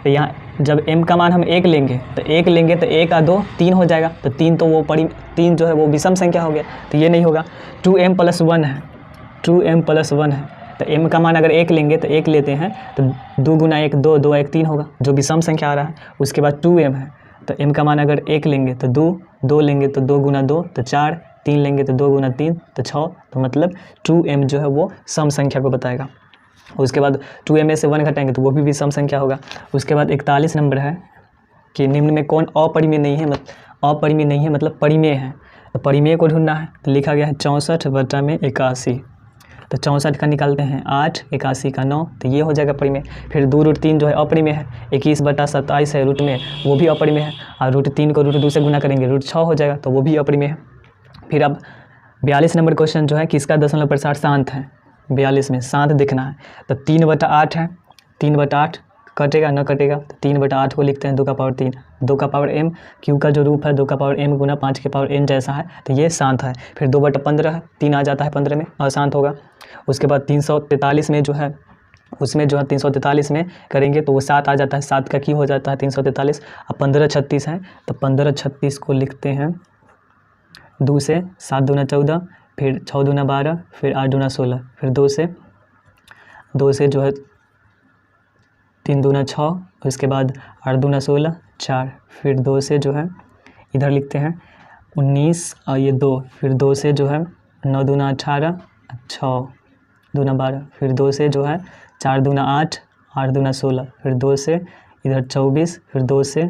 तो यहाँ जब m का मान हम 1 लेंगे तो 1 और 2 3 हो जाएगा, तो 3 तो वो 3 जो है वो विषम संख्या हो गया, तो ये नहीं होगा। 2m+1 है, 2m+1 है, तो m का मान अगर 1 लेंगे तो 1 लेते हैं तो 2 × 1 2, 2 1 3 होगा, जो विषम संख्या आ रहा है। उसके बाद 2m है, तो m का मान अगर 1 लेंगे तो 2, 2 लेंगे तो 2 × 2 तो 4, 3 लेंगे तो 2 × 3 तो 6, तो मतलब 2m जो है वो सम संख्या को बताएगा। उसके बाद 2m में से 1 घटाएंगे तो वो भी विषम संख्या होगा। उसके बाद 41 नंबर है कि निम्न में कौन अपरिमेय नहीं है, अपरिमेय नहीं है मतलब परिमेय है। तो परिमेय को ढूंढना है, तो लिखा गया है 64/81। तो 64 का निकालते हैं 8, 81 का 9, तो ये हो जाएगा परिमेय। फिर 2√3 जो है अपरिमेय है, 21/27 है रूट में, वो भी अपरिमेय है। और √3 को √2 से गुना करेंगे √6 हो जाएगा, तो वो भी अपरिमेय है। फिर अब 42 नंबर क्वेश्चन जो है किसका दशमलव प्रसार शांत है, 42 में शांत दिखना है। तो 3/8 है, 3/8 कटेगा न कटेगा, तो 3/8 को लिखते हैं 2 का पावर 3, 2 का पावर m, q का जो रूप है 2 का पावर m गुना 5 के पावर n जैसा है, तो ये शांत है। फिर 2/15 है, 3 आ जाता है 15 में, अशांत होगा। उसके बाद 343 में जो है उसमें जो है 343 में करेंगे तो वो 7 आ जाता है, 7 का q हो जाता है 343। अब 1536 है, तो 1536 को लिखते हैं 2 से, 7 दूना 14, फिर 6 दूना 12, फिर 8 दूना 16, फिर 2 से जो है 3 दूना 6, उसके बाद 8 दूना 16 4, फिर 2 से जो है इधर लिखते हैं 19 और ये 2, फिर 2 से जो है 9 दूना 18, 6 दूना 12, फिर 2 से जो है 4 दूना 8, 8 दूना 16, फिर 2 से इधर 24, फिर 2 से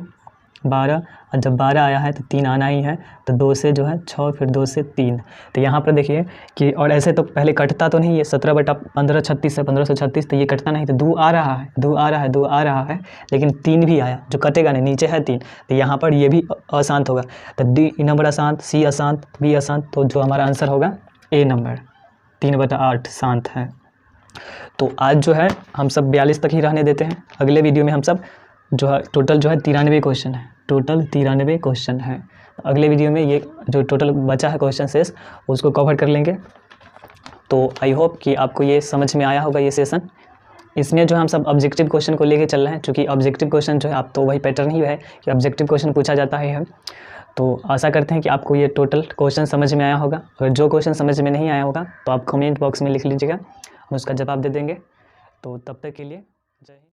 12, और जब 12 आया है तो 3 आना ही है, तो 2 से जो है 6, फिर 2 से 3। तो यहाँ पर देखिए कि और ऐसे तो पहले कटता तो नहीं है, 17/1536 है 1536, तो ये कटता नहीं, तो 2 आ रहा है 2 आ रहा है 2 आ रहा है, लेकिन 3 भी आया जो कटेगा नहीं, नीचे है 3, तो यहाँ पर ये भी अशांत होगा। तो डी नंबर अशांत, सी अशांत, बी अशांत, तो जो हमारा आंसर होगा ए नंबर 3/8 शांत है। तो आज जो है हम सब 42 तक ही रहने देते हैं। अगले वीडियो में हम सब जो है टोटल जो है 93 क्वेश्चन है, टोटल 93 क्वेश्चन है। अगले वीडियो में ये जो टोटल बचा है क्वेश्चन शेष उसको कवर कर लेंगे। तो आई होप कि आपको ये समझ में आया होगा ये सेशन। इसमें जो हम सब ऑब्जेक्टिव क्वेश्चन को लेके चल रहे हैं, क्योंकि ऑब्जेक्टिव क्वेश्चन जो है आप तो वही पैटर्न ही है कि ऑब्जेक्टिव क्वेश्चन पूछा जाता है। तो आशा करते हैं कि आपको ये टोटल क्वेश्चन समझ में आया होगा। अगर जो क्वेश्चन समझ में नहीं आया होगा तो आप कमेंट बॉक्स में लिख लीजिएगा, हम उसका जवाब दे देंगे। तो तब तक के लिए जय हिंद।